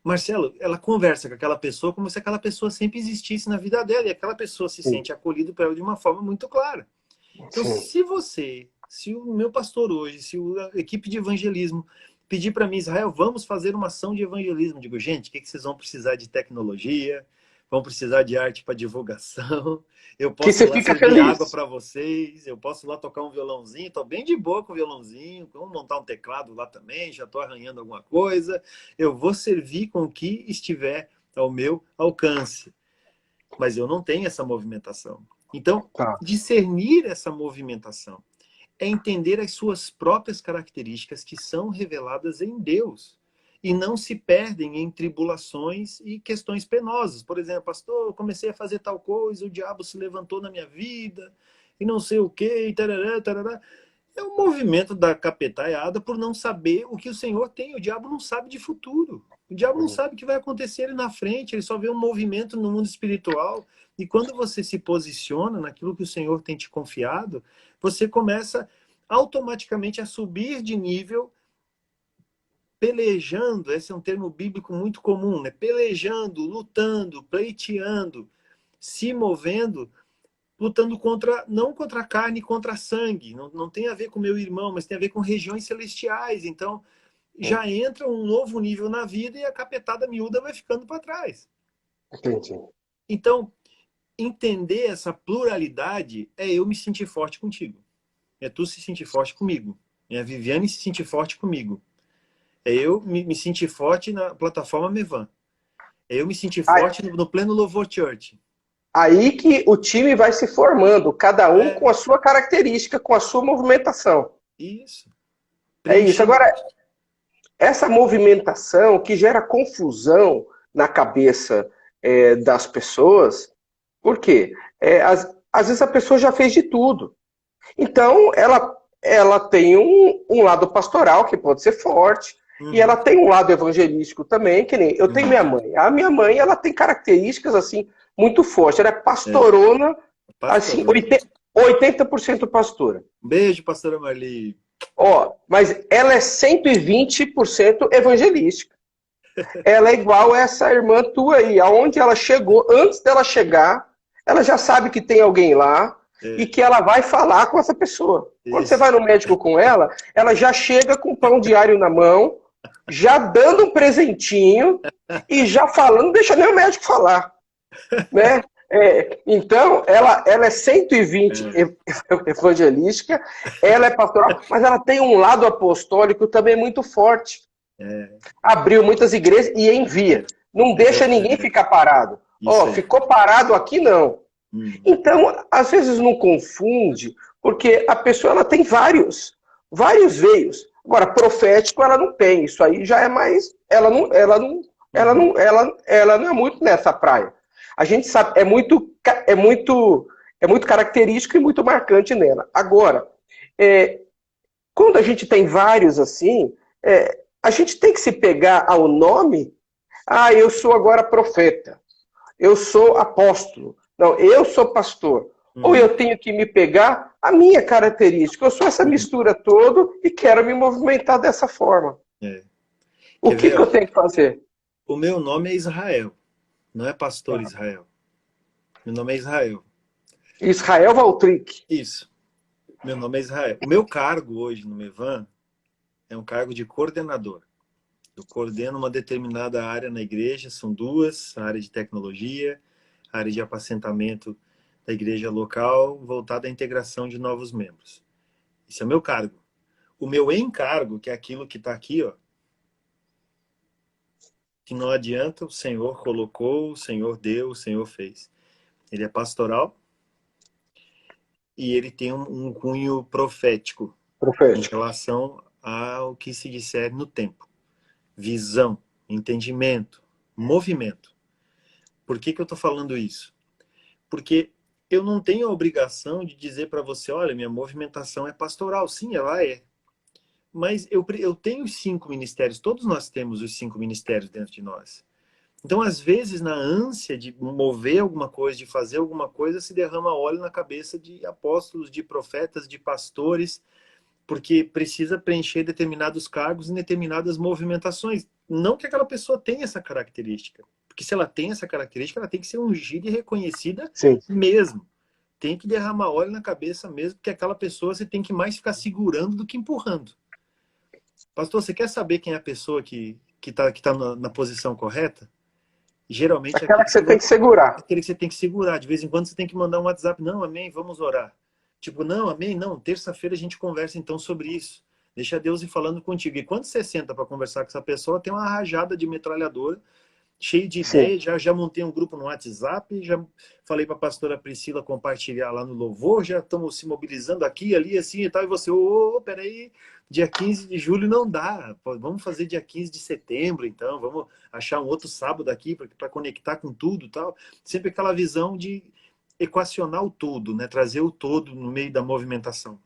Speaker 2: Marcelo, ela conversa com aquela pessoa como se aquela pessoa sempre existisse na vida dela. E aquela pessoa se
Speaker 1: Sim.
Speaker 2: sente acolhida por ela de uma forma muito clara. Então,
Speaker 1: Sim.
Speaker 2: se o meu pastor hoje, se a equipe de evangelismo pedir para mim, Israel, vamos fazer uma ação de evangelismo, digo, gente, o que vocês vão precisar de tecnologia? Vão precisar de arte para divulgação? Eu
Speaker 1: Que
Speaker 2: posso ir
Speaker 1: você
Speaker 2: lá
Speaker 1: fica
Speaker 2: servir água
Speaker 1: feliz.
Speaker 2: para vocês? Eu posso ir lá tocar um violãozinho? Estou bem de boa com o violãozinho. Vamos montar um teclado lá também. Já estou arranhando alguma coisa. Eu vou servir com o que estiver ao meu alcance. Mas eu não tenho essa movimentação. Então,
Speaker 1: Tá.
Speaker 2: discernir essa movimentação é entender as suas próprias características que são reveladas em Deus e não se perdem em tribulações e questões penosas. Por exemplo, pastor, eu comecei a fazer tal coisa, o diabo se levantou na minha vida e não sei o quê, e tarará, tarará. É um movimento da capetaiada por não saber o que o Senhor tem. O diabo não sabe de futuro. O diabo não
Speaker 1: Uhum.
Speaker 2: sabe o que vai acontecer ali na frente. Ele só vê um movimento no mundo espiritual. E quando você se posiciona naquilo que o Senhor tem te confiado, você começa automaticamente a subir de nível, pelejando. Esse é um termo bíblico muito comum, né? Pelejando, lutando, pleiteando, se movendo, lutando contra, não contra a carne, contra a sangue. Não tem a ver com meu irmão, mas tem a ver com regiões celestiais. Então, já entra um novo nível na vida e a capetada miúda vai ficando para trás.
Speaker 1: Entendi.
Speaker 2: Então, entender essa pluralidade é eu me sentir forte contigo. É tu se sentir forte comigo. É a Viviane se sentir forte comigo. É eu me sentir forte na plataforma Mevan. É eu me sentir
Speaker 1: Aí,
Speaker 2: forte no Pleno Louvor Church.
Speaker 1: aí que o time vai se formando, cada um com
Speaker 2: É
Speaker 1: a sua característica, com a sua movimentação.
Speaker 2: isso.
Speaker 1: É isso.
Speaker 2: Preenchendo.
Speaker 1: Agora, essa movimentação que gera confusão na cabeça das pessoas, por quê? às vezes a pessoa já fez de tudo. Então, ela tem um lado pastoral que pode ser forte, e ela
Speaker 2: Uhum.
Speaker 1: tem um lado evangelístico também, que nem eu tenho
Speaker 2: Uhum.
Speaker 1: minha mãe. A minha mãe, ela tem características assim muito fortes. Ela é
Speaker 2: É,
Speaker 1: pastorona, assim,
Speaker 2: pastorona.
Speaker 1: 80% pastora.
Speaker 2: Beijo, pastora Marli.
Speaker 1: Ó, mas ela é 120% evangelística. Ela é igual essa irmã tua aí, aonde ela chegou, antes dela chegar, ela já sabe que tem alguém lá e
Speaker 2: É,
Speaker 1: que ela vai falar com essa pessoa. Quando você vai
Speaker 2: isso.
Speaker 1: no médico com ela já chega com pão diário na mão, já dando um presentinho e já falando, não deixa nem o médico falar, né? Então, ela é 120
Speaker 2: É,
Speaker 1: evangelística, ela é pastoral, mas ela tem um lado apostólico também muito forte.
Speaker 2: é,
Speaker 1: Abriu muitas igrejas e envia. Não deixa ninguém
Speaker 2: é,
Speaker 1: ficar parado. Ó,
Speaker 2: isso é.
Speaker 1: ficou parado aqui não.
Speaker 2: Hum.
Speaker 1: Então, às vezes não confunde, porque a pessoa ela tem vários veios. Agora, profético ela não tem. Isso aí já é mais,
Speaker 2: Uhum.
Speaker 1: ela não é muito nessa praia. A gente sabe, é muito característico e muito marcante nela. Agora, é, quando a gente tem vários assim, a gente tem que se pegar ao nome. Ah, eu sou agora profeta. Eu sou apóstolo. Não, eu sou pastor. Ou
Speaker 2: Uhum.
Speaker 1: eu tenho que me pegar a minha característica. Eu sou essa
Speaker 2: Uhum.
Speaker 1: mistura toda e quero me movimentar dessa forma.
Speaker 2: É.
Speaker 1: O
Speaker 2: Quer
Speaker 1: que,
Speaker 2: ver,
Speaker 1: que
Speaker 2: ó?
Speaker 1: eu tenho que fazer?
Speaker 2: O meu nome é Israel, não é pastor Israel. Meu nome é Israel.
Speaker 1: Israel Valtric.
Speaker 2: Isso. Meu nome é Israel. O meu cargo hoje no Mevan é um cargo de coordenador. Eu coordeno uma determinada área na igreja, são duas, a área de tecnologia, a área de apacentamento da igreja local, voltada à integração de novos membros. Esse é o meu cargo. O meu encargo, que é aquilo que está aqui, ó, que não adianta, o Senhor colocou, o Senhor deu, o Senhor fez. Ele é pastoral e ele tem um cunho profético em
Speaker 1: Profético.
Speaker 2: relação ao que se disser no tempo. Visão, entendimento, movimento. Por que eu estou falando isso? Porque eu não tenho a obrigação de dizer para você, olha, minha movimentação é pastoral. Sim, ela é. Mas eu tenho os 5 ministérios, todos nós temos os 5 ministérios dentro de nós. Então, às vezes, na ânsia de mover alguma coisa, de fazer alguma coisa, se derrama óleo na cabeça de apóstolos, de profetas, de pastores, porque precisa preencher determinados cargos em determinadas movimentações. Não que aquela pessoa tenha essa característica, porque se ela tem essa característica, ela tem que ser ungida e reconhecida
Speaker 1: Sim.
Speaker 2: mesmo. Tem que derramar óleo na cabeça mesmo, porque aquela pessoa você tem que mais ficar segurando do que empurrando. Pastor, você quer saber quem é a pessoa que tá na posição correta? Geralmente é
Speaker 1: Aquela
Speaker 2: aquele
Speaker 1: que
Speaker 2: que
Speaker 1: você tem que segurar.
Speaker 2: você tem que segurar. De vez em quando você tem que mandar um WhatsApp. Não, amém, vamos orar. Tipo, não, amém, não. Terça-feira a gente conversa então sobre isso. Deixa Deus ir falando contigo. E quando você senta para conversar com essa pessoa, tem uma rajada de metralhadora, cheio de
Speaker 1: Sim.
Speaker 2: ideias. Já montei um grupo no WhatsApp, já falei para a pastora Priscila compartilhar lá no Louvor, já estamos se mobilizando aqui, ali, assim e tal. E você, peraí, dia 15 de julho não dá. Vamos fazer dia 15 de setembro, então. Vamos achar um outro sábado aqui para conectar com tudo e tal. Sempre aquela visão de equacionar o todo, né? Trazer o todo no meio da movimentação.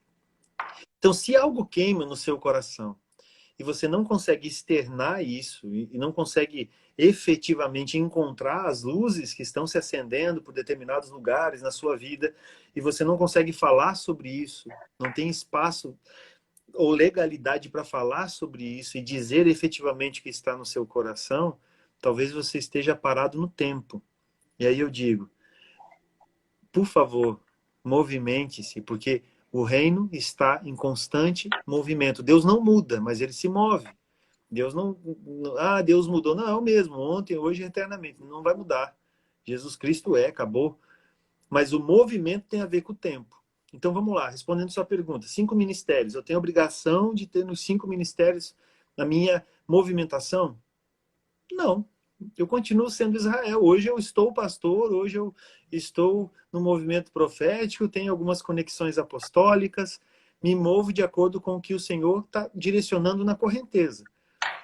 Speaker 2: Então, se algo queima no seu coração e você não consegue externar isso e não consegue efetivamente encontrar as luzes que estão se acendendo por determinados lugares na sua vida e você não consegue falar sobre isso, não tem espaço ou legalidade para falar sobre isso e dizer efetivamente o que está no seu coração, talvez você esteja parado no tempo. E aí eu digo, por favor, movimente-se, porque o reino está em constante movimento. Deus não muda, mas ele se move. Deus não. Ah, Deus mudou. Não, é o mesmo, ontem, hoje e eternamente. Não vai mudar. Jesus Cristo acabou. Mas o movimento tem a ver com o tempo. Então vamos lá, respondendo sua pergunta. 5 ministérios. Eu tenho a obrigação de ter nos 5 ministérios na minha movimentação? Não. Eu continuo sendo Israel. Hoje eu estou pastor, hoje eu estou no movimento profético, tenho algumas conexões apostólicas, me movo de acordo com o que o Senhor está direcionando na correnteza.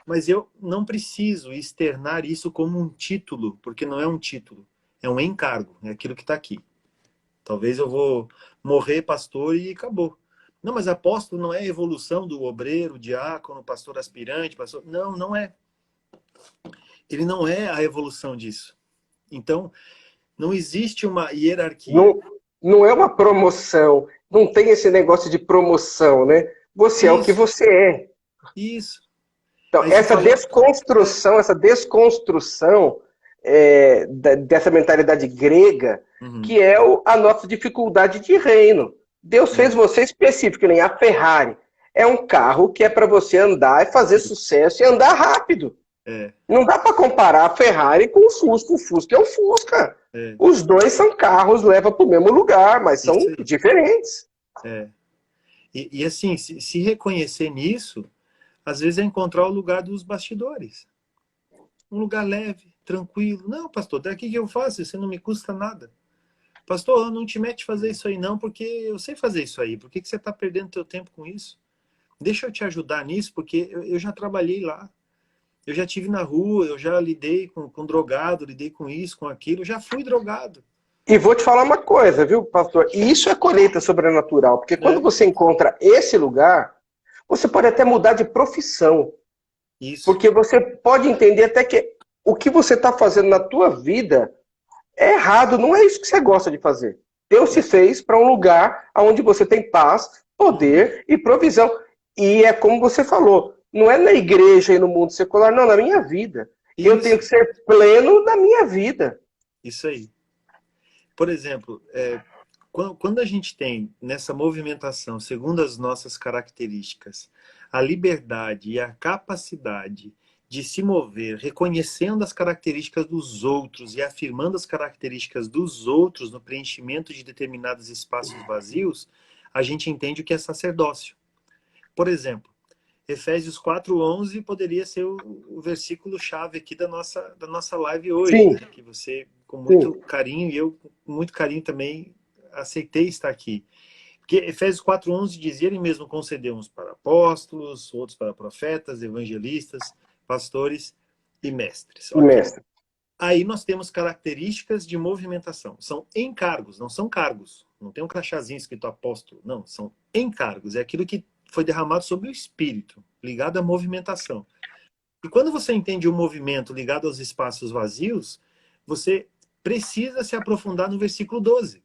Speaker 2: Mas eu não preciso externar isso como um título, porque não é um título, é um encargo, é aquilo que está aqui. Talvez eu vou morrer pastor e acabou. Não, mas apóstolo não é a evolução do obreiro, diácono, pastor aspirante, pastor... Não, não é. Ele não é a evolução disso. Então, não existe uma hierarquia.
Speaker 1: Não, não é uma promoção, não tem esse negócio de promoção, né? Você é o que
Speaker 2: Isso,
Speaker 1: você é.
Speaker 2: isso.
Speaker 1: Então,
Speaker 2: Aí você fala,
Speaker 1: essa desconstrução dessa mentalidade grega,
Speaker 2: uhum,
Speaker 1: que é a nossa dificuldade de reino. Deus fez
Speaker 2: é,
Speaker 1: você específico, nem a Ferrari. É um carro que é para você andar e fazer sucesso e andar rápido.
Speaker 2: é,
Speaker 1: Não dá para comparar a Ferrari com o Fusca. O Fusca é o Fusca.
Speaker 2: é,
Speaker 1: Os dois são carros, levam para o mesmo lugar, mas
Speaker 2: isso
Speaker 1: são
Speaker 2: aí.
Speaker 1: diferentes.
Speaker 2: É. E assim, se reconhecer nisso, às vezes é encontrar o lugar dos bastidores. Um lugar leve, tranquilo. Não, pastor, daqui que eu faço, isso não me custa nada. Pastor, não te mete a fazer isso aí não, porque eu sei fazer isso aí. Por que você está perdendo teu tempo com isso? Deixa eu te ajudar nisso, porque eu já trabalhei lá. Eu já tive na rua, eu já lidei com drogado, lidei com isso, com aquilo. Eu já fui drogado.
Speaker 1: E vou te falar uma coisa, viu, pastor? E isso é colheita sobrenatural, porque quando
Speaker 2: É,
Speaker 1: você encontra esse lugar, você pode até mudar de profissão,
Speaker 2: isso,
Speaker 1: porque você pode entender até que o que você está fazendo na tua vida é errado, não é isso que você gosta de fazer. Deus te
Speaker 2: é.
Speaker 1: fez para um lugar onde você tem paz,
Speaker 2: Uhum.
Speaker 1: poder e provisão. E é como você falou, não é na igreja e no mundo secular, não, na minha vida. Eu tenho
Speaker 2: Isso,
Speaker 1: que ser pleno na minha vida.
Speaker 2: isso aí. Por exemplo, quando a gente tem nessa movimentação, segundo as nossas características, a liberdade e a capacidade de se mover, reconhecendo as características dos outros e afirmando as características dos outros no preenchimento de determinados espaços vazios, a gente entende o que é sacerdócio. Por exemplo, Efésios 4:11 poderia ser o versículo-chave aqui da nossa live hoje,
Speaker 1: Sim,
Speaker 2: né? Que você, com muito
Speaker 1: sim.
Speaker 2: carinho, e eu com muito carinho também aceitei estar aqui. Porque Efésios 4:11 diz, ele mesmo concedeu uns para apóstolos, outros para profetas, evangelistas, pastores e mestres.
Speaker 1: E
Speaker 2: Ok.
Speaker 1: mestre.
Speaker 2: Aí nós temos características de movimentação. São encargos, não são cargos. Não tem um crachazinho escrito apóstolo. Não, são encargos. É aquilo que foi derramado sobre o espírito, ligado à movimentação. E quando você entende o movimento ligado aos espaços vazios, você precisa se aprofundar no versículo 12.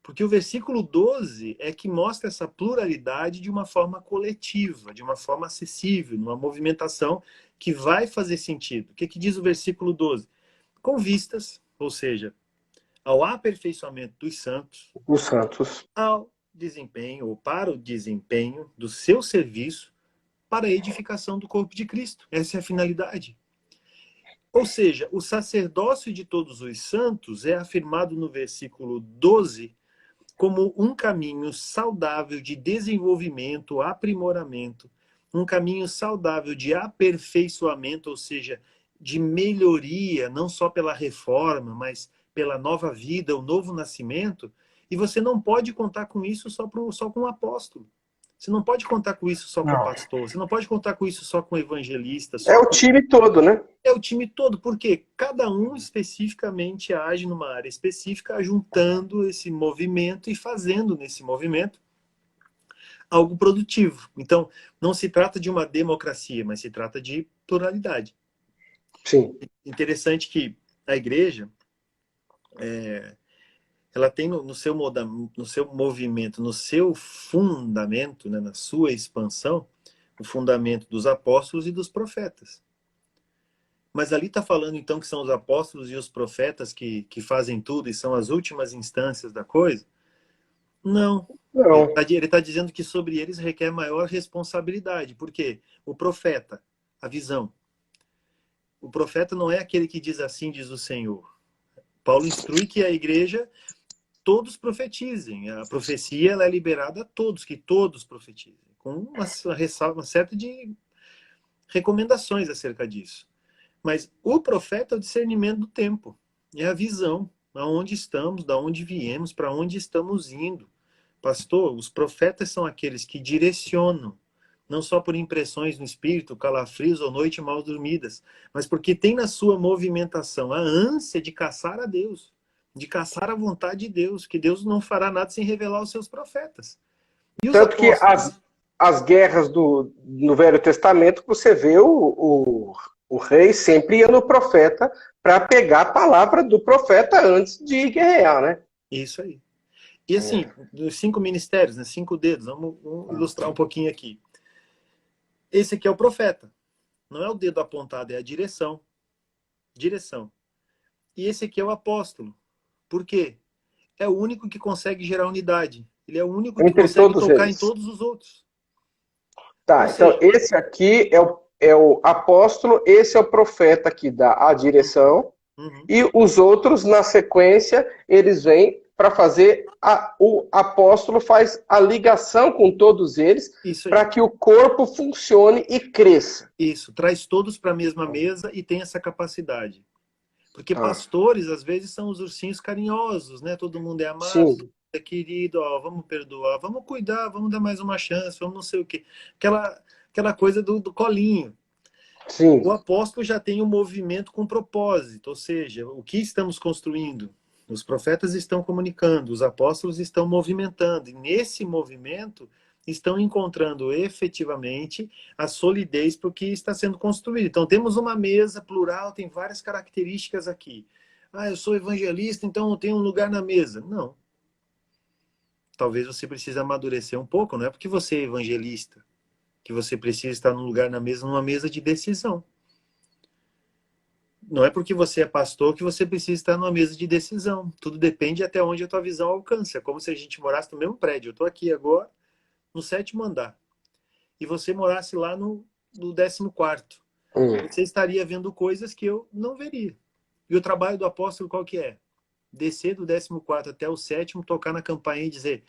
Speaker 2: Porque o versículo 12 é que mostra essa pluralidade de uma forma coletiva, de uma forma acessível, numa movimentação que vai fazer sentido. O que, que diz o versículo 12? Com vistas, ou seja, ao aperfeiçoamento dos santos,
Speaker 1: Os santos.
Speaker 2: ao desempenho ou para o desempenho do seu serviço para a edificação do corpo de Cristo. Essa é a finalidade. Ou seja, o sacerdócio de todos os santos é afirmado no versículo 12 como um caminho saudável de desenvolvimento, aprimoramento, um caminho saudável de aperfeiçoamento, ou seja, de melhoria, não só pela reforma, mas pela nova vida, o novo nascimento. E você não pode contar com isso só com um apóstolo. Você não pode contar com isso só com
Speaker 1: Não.
Speaker 2: pastor. Você não pode contar com isso só com evangelista,
Speaker 1: É
Speaker 2: só
Speaker 1: o
Speaker 2: com
Speaker 1: time todo, né?
Speaker 2: é o time todo, porque cada um especificamente age numa área específica, juntando esse movimento e fazendo nesse movimento algo produtivo. Então, não se trata de uma democracia, mas se trata de pluralidade.
Speaker 1: Sim.
Speaker 2: Interessante que a igreja, ela tem no seu movimento, no seu fundamento, né, na sua expansão, o fundamento dos apóstolos e dos profetas. Mas ali está falando então que são os apóstolos e os profetas que fazem tudo e são as últimas instâncias da coisa? Não. Ele
Speaker 1: Não.
Speaker 2: está dizendo que sobre eles requer maior responsabilidade. Por quê? O profeta, a visão. O profeta não é aquele que diz assim, diz o Senhor. Paulo instrui que a igreja, todos profetizem. A profecia ela é liberada a todos, que todos profetizem. Com uma série de recomendações acerca disso. Mas o profeta é o discernimento do tempo. É a visão. Aonde estamos, da onde viemos, para onde estamos indo. Pastor, os profetas são aqueles que direcionam, não só por impressões no espírito, calafrios ou noites mal dormidas, mas porque tem na sua movimentação a ânsia de caçar a Deus, de caçar a vontade de Deus, que Deus não fará nada sem revelar aos seus profetas. E os
Speaker 1: Tanto que
Speaker 2: apóstolos?
Speaker 1: as guerras no Velho Testamento, você vê o rei sempre ia no profeta para pegar a palavra do profeta antes de guerrear, né?
Speaker 2: Isso aí. E assim, dos 5 ministérios, né, 5 dedos, vamos ilustrar um pouquinho aqui. Esse aqui é o profeta. Não é o dedo apontado, é a direção. Direção. E esse aqui é o apóstolo. Por quê? É o único que consegue gerar unidade. Ele é o único que
Speaker 1: Entre
Speaker 2: consegue
Speaker 1: todos
Speaker 2: tocar em
Speaker 1: eles.
Speaker 2: todos os outros. Ou
Speaker 1: Tá, então
Speaker 2: seja,
Speaker 1: esse aqui é o apóstolo, esse é o profeta que dá a direção,
Speaker 2: uhum,
Speaker 1: e os outros, na sequência, eles vêm para fazer, o apóstolo faz a ligação com todos eles,
Speaker 2: isso
Speaker 1: para
Speaker 2: aí.
Speaker 1: que o corpo funcione e cresça.
Speaker 2: Isso, traz todos para a mesma mesa e tem essa capacidade. Porque
Speaker 1: Ah,
Speaker 2: pastores, às vezes, são os ursinhos carinhosos, né? Todo mundo é amado, todo
Speaker 1: sim,
Speaker 2: mundo é querido, ó, vamos perdoar, vamos cuidar, vamos dar mais uma chance, vamos não sei o quê. Aquela coisa do colinho. O
Speaker 1: sim.
Speaker 2: apóstolo já tem um movimento com propósito, ou seja, o que estamos construindo? Os profetas estão comunicando, os apóstolos estão movimentando, e nesse movimento estão encontrando efetivamente a solidez para o que está sendo construído. Então, temos uma mesa plural, tem várias características aqui. Ah, eu sou evangelista, então eu tenho um lugar na mesa. Não. Talvez você precise amadurecer um pouco, não é porque você é evangelista que você precisa estar num lugar na mesa, numa mesa de decisão. Não é porque você é pastor que você precisa estar numa mesa de decisão. Tudo depende até onde a tua visão alcança. É como se a gente morasse no mesmo prédio. Eu estou aqui agora, no 7º andar. E você morasse lá no 14º.
Speaker 1: Hum.
Speaker 2: Você estaria vendo coisas que eu não veria. E o trabalho do apóstolo qual que é? Descer do 14º até o 7º, tocar na campainha e dizer: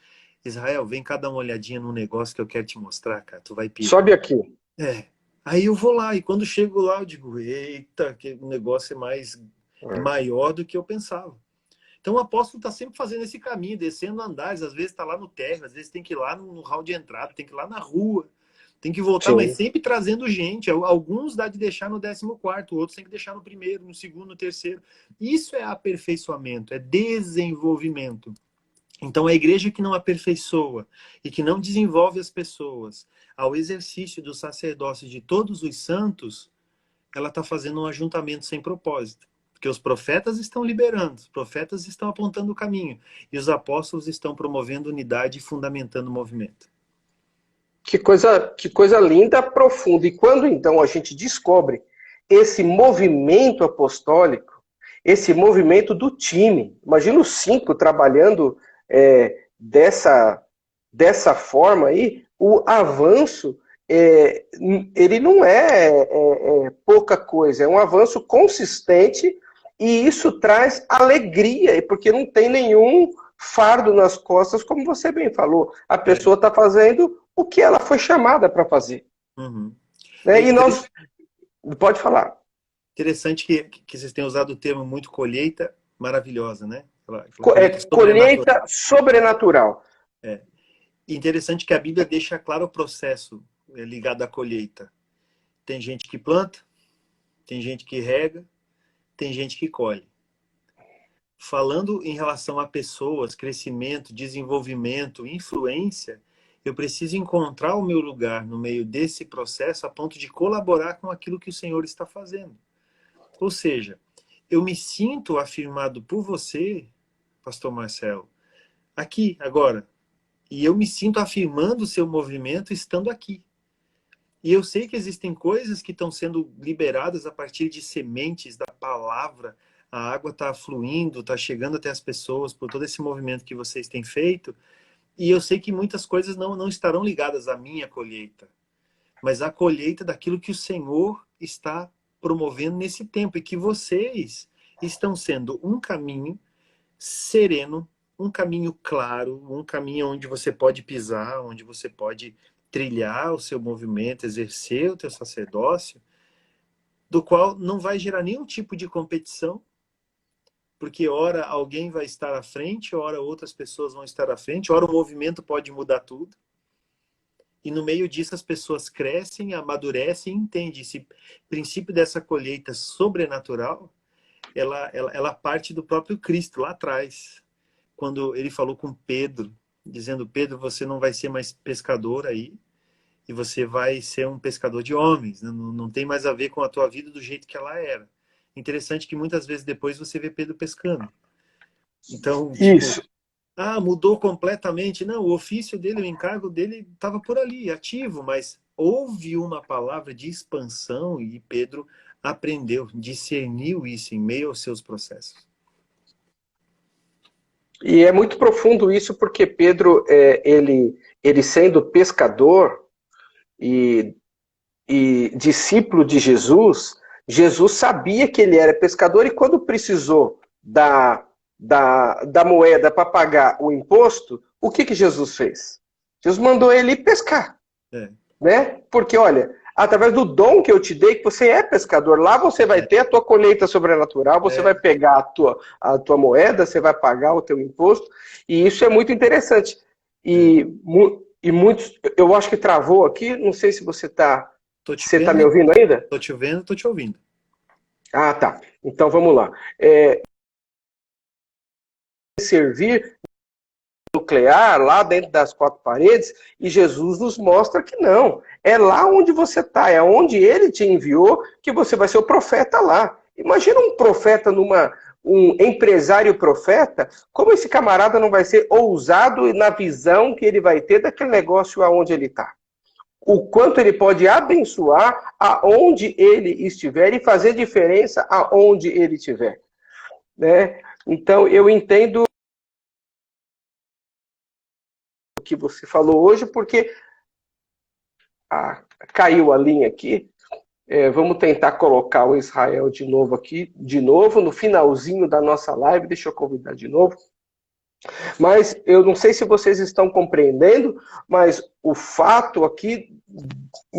Speaker 2: Israel, vem cá dar uma olhadinha num negócio que eu quero te mostrar, cara. Tu vai pirar.
Speaker 1: Sobe aqui.
Speaker 2: É. Aí eu vou lá, e quando chego lá, eu digo, eita, que o negócio é maior do que eu pensava. Então o apóstolo está sempre fazendo esse caminho, descendo andares, às vezes está lá no térreo, às vezes tem que ir lá no hall de entrada, tem que ir lá na rua, tem que voltar, mas
Speaker 1: Sim.
Speaker 2: sempre trazendo gente. Alguns dá de deixar no 14º, outros tem que deixar no primeiro, no segundo, no terceiro. Isso é aperfeiçoamento, é desenvolvimento. Então, a igreja que não aperfeiçoa e que não desenvolve as pessoas ao exercício do sacerdócio de todos os santos, ela está fazendo um ajuntamento sem propósito. Porque os profetas estão liberando, os profetas estão apontando o caminho, e os apóstolos estão promovendo unidade e fundamentando o movimento.
Speaker 1: Que coisa linda, profunda. E quando então a gente descobre esse movimento apostólico, esse movimento do time, imagina os 5 trabalhando dessa forma aí, o avanço ele não é pouca coisa, é um avanço consistente e isso traz alegria, porque não tem nenhum fardo nas costas, como você bem falou. A
Speaker 2: É.
Speaker 1: pessoa está fazendo o que ela foi chamada para fazer.
Speaker 2: Uhum. É
Speaker 1: Né? E nós. Pode falar.
Speaker 2: interessante que vocês tenham usado o termo muito colheita maravilhosa, né? Aquela colheita sobrenatural.
Speaker 1: Colheita sobrenatural.
Speaker 2: É. Interessante que a Bíblia deixa claro o processo ligado à colheita. Tem gente que planta, tem gente que rega, tem gente que colhe. Falando em relação a pessoas, crescimento, desenvolvimento, influência, eu preciso encontrar o meu lugar no meio desse processo a ponto de colaborar com aquilo que o Senhor está fazendo. Ou seja, eu me sinto afirmado por você, Pastor Marcelo, aqui, agora. E eu me sinto afirmando o seu movimento estando aqui. E eu sei que existem coisas que estão sendo liberadas a partir de sementes da palavra. A água está fluindo, está chegando até as pessoas por todo esse movimento que vocês têm feito. E eu sei que muitas coisas não estarão ligadas à minha colheita, mas à colheita daquilo que o Senhor está promovendo nesse tempo. E que vocês estão sendo um caminho sereno, um caminho claro, um caminho onde você pode pisar, onde você pode trilhar o seu movimento, exercer o teu sacerdócio, do qual não vai gerar nenhum tipo de competição, porque ora alguém vai estar à frente, ora outras pessoas vão estar à frente, ora o movimento pode mudar tudo. E no meio disso as pessoas crescem, amadurecem e entendem esse princípio dessa colheita sobrenatural ela parte do próprio Cristo lá atrás, quando ele falou com Pedro, dizendo: Pedro, você não vai ser mais pescador aí, e você vai ser um pescador de homens, né? Não tem mais a ver com a tua vida do jeito que ela era. Interessante que muitas vezes depois você vê Pedro pescando. Então, tipo,
Speaker 1: Isso.
Speaker 2: mudou completamente. Não, o ofício dele, o encargo dele estava por ali, ativo, mas houve uma palavra de expansão e Pedro aprendeu, discerniu isso em meio aos seus processos.
Speaker 1: E é muito profundo isso, porque Pedro, ele sendo pescador e, e discípulo de Jesus, Jesus sabia que ele era pescador e quando precisou da moeda para pagar o imposto, o que Jesus fez? Jesus mandou ele ir pescar.
Speaker 2: É.
Speaker 1: Né? Porque, olha, através do dom que eu te dei, que você é pescador, lá você vai ter a tua colheita sobrenatural, você vai pegar a tua moeda, você vai pagar o teu imposto, e isso é muito interessante. E muitos, eu acho que travou aqui, não sei se você está me ouvindo ainda?
Speaker 2: Tô te vendo, tô te ouvindo.
Speaker 1: Ah, tá. Então vamos lá. Servir nuclear lá dentro das quatro paredes, e Jesus nos mostra que não. É lá onde você está, é onde ele te enviou que você vai ser o profeta lá. Imagina um profeta um empresário profeta, como esse camarada não vai ser ousado na visão que ele vai ter daquele negócio aonde ele está. O quanto ele pode abençoar aonde ele estiver e fazer diferença aonde ele estiver. Né? Então, eu entendo que você falou hoje, porque caiu a linha aqui. Vamos tentar colocar o Israel de novo aqui, no finalzinho da nossa live. Deixa eu convidar de novo. Mas eu não sei se vocês estão compreendendo, mas o fato aqui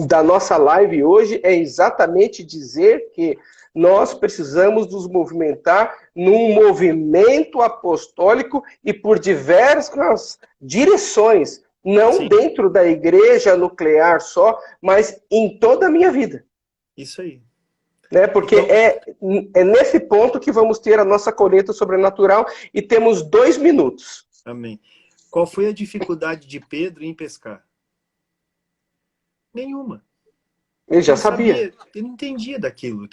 Speaker 1: da nossa live hoje é exatamente dizer que nós precisamos nos movimentar num movimento apostólico e por diversas direções, não
Speaker 2: Sim.
Speaker 1: dentro da igreja nuclear só, mas em toda a minha vida.
Speaker 2: Isso aí.
Speaker 1: Né? Porque então, é nesse ponto que vamos ter a nossa colheita sobrenatural e temos 2 minutos.
Speaker 2: Amém. Qual foi a dificuldade de Pedro em pescar? Nenhuma.
Speaker 1: Ele já sabia.
Speaker 2: Ele não entendia daquilo.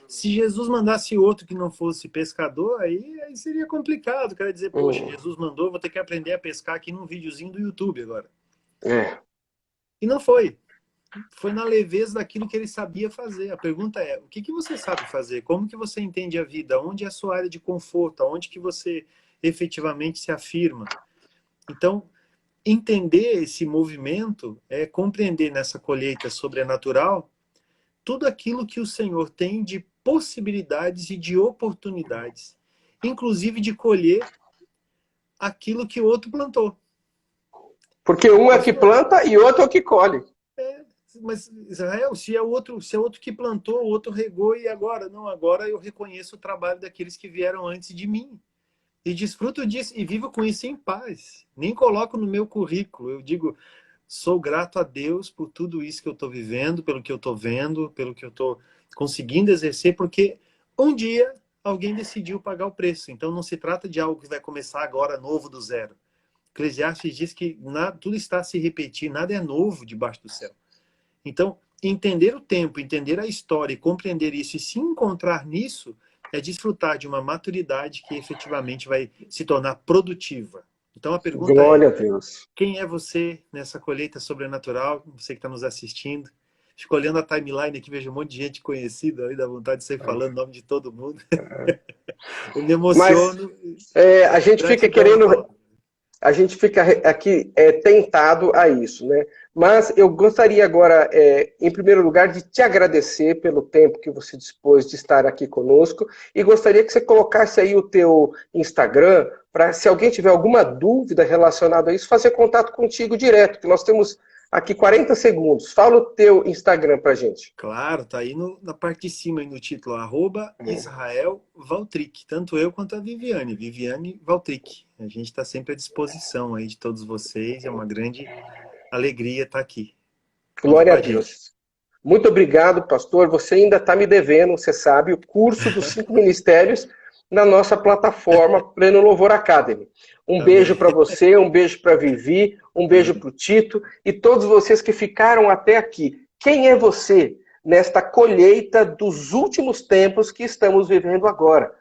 Speaker 2: Se Jesus mandasse outro que não fosse pescador, aí seria complicado. Quer dizer, poxa, Jesus mandou, vou ter que aprender a pescar aqui num videozinho do YouTube agora. E não foi. Foi na leveza daquilo que ele sabia fazer. A pergunta é, o que você sabe fazer? Como que você entende a vida? Onde é a sua área de conforto? Onde que você efetivamente se afirma? Então, entender esse movimento é compreender nessa colheita sobrenatural tudo aquilo que o Senhor tem de possibilidades e de oportunidades, inclusive de colher aquilo que o outro plantou.
Speaker 1: Porque um é que planta e outro é o que colhe.
Speaker 2: Mas Israel, se é outro que plantou, o outro regou e agora? Não, agora eu reconheço o trabalho daqueles que vieram antes de mim. E desfruto disso e vivo com isso em paz. Nem coloco no meu currículo. Eu digo, sou grato a Deus por tudo isso que eu estou vivendo, pelo que eu estou vendo, pelo que eu estou conseguindo exercer, porque um dia alguém decidiu pagar o preço. Então não se trata de algo que vai começar agora novo do zero. Eclesiastes diz que tudo está a se repetir, nada é novo debaixo do céu. Então, entender o tempo, entender a história e compreender isso e se encontrar nisso é desfrutar de uma maturidade que efetivamente vai se tornar produtiva. Então a pergunta
Speaker 1: Glória a Deus.
Speaker 2: Quem é você nessa colheita sobrenatural? Você que está nos assistindo. Fico olhando a timeline aqui, vejo um monte de gente conhecida, aí dá vontade de sair falando o nome de todo mundo. Eu me emociono.
Speaker 1: Mas a gente fica querendo... A gente fica aqui tentado a isso, né? Mas eu gostaria agora, em primeiro lugar, de te agradecer pelo tempo que você dispôs de estar aqui conosco e gostaria que você colocasse aí o teu Instagram para, se alguém tiver alguma dúvida relacionada a isso, fazer contato contigo direto, que nós temos aqui 40 segundos. Fala o teu Instagram pra gente.
Speaker 2: Claro, tá aí na parte de cima, aí no título, @Israel Valtric. Tanto eu quanto a Viviane Valtric. A gente está sempre à disposição aí de todos vocês. É uma grande alegria estar aqui.
Speaker 1: Glória a Deus. Muito obrigado, pastor. Você ainda está me devendo, você sabe, o curso dos 5 ministérios na nossa plataforma Pleno Louvor Academy. Um beijo para você, um beijo para Vivi, um beijo para o Tito e todos vocês que ficaram até aqui. Quem é você nesta colheita dos últimos tempos que estamos vivendo agora?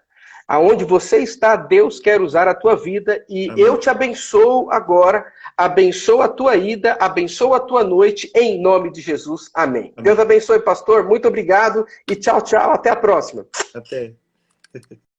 Speaker 1: Aonde você está, Deus quer usar a tua vida e Amém. Eu te abençoo agora, abençoo a tua ida, abençoo a tua noite, em nome de Jesus. Amém. Deus abençoe, pastor. Muito obrigado e tchau, tchau. Até a próxima.
Speaker 2: Até.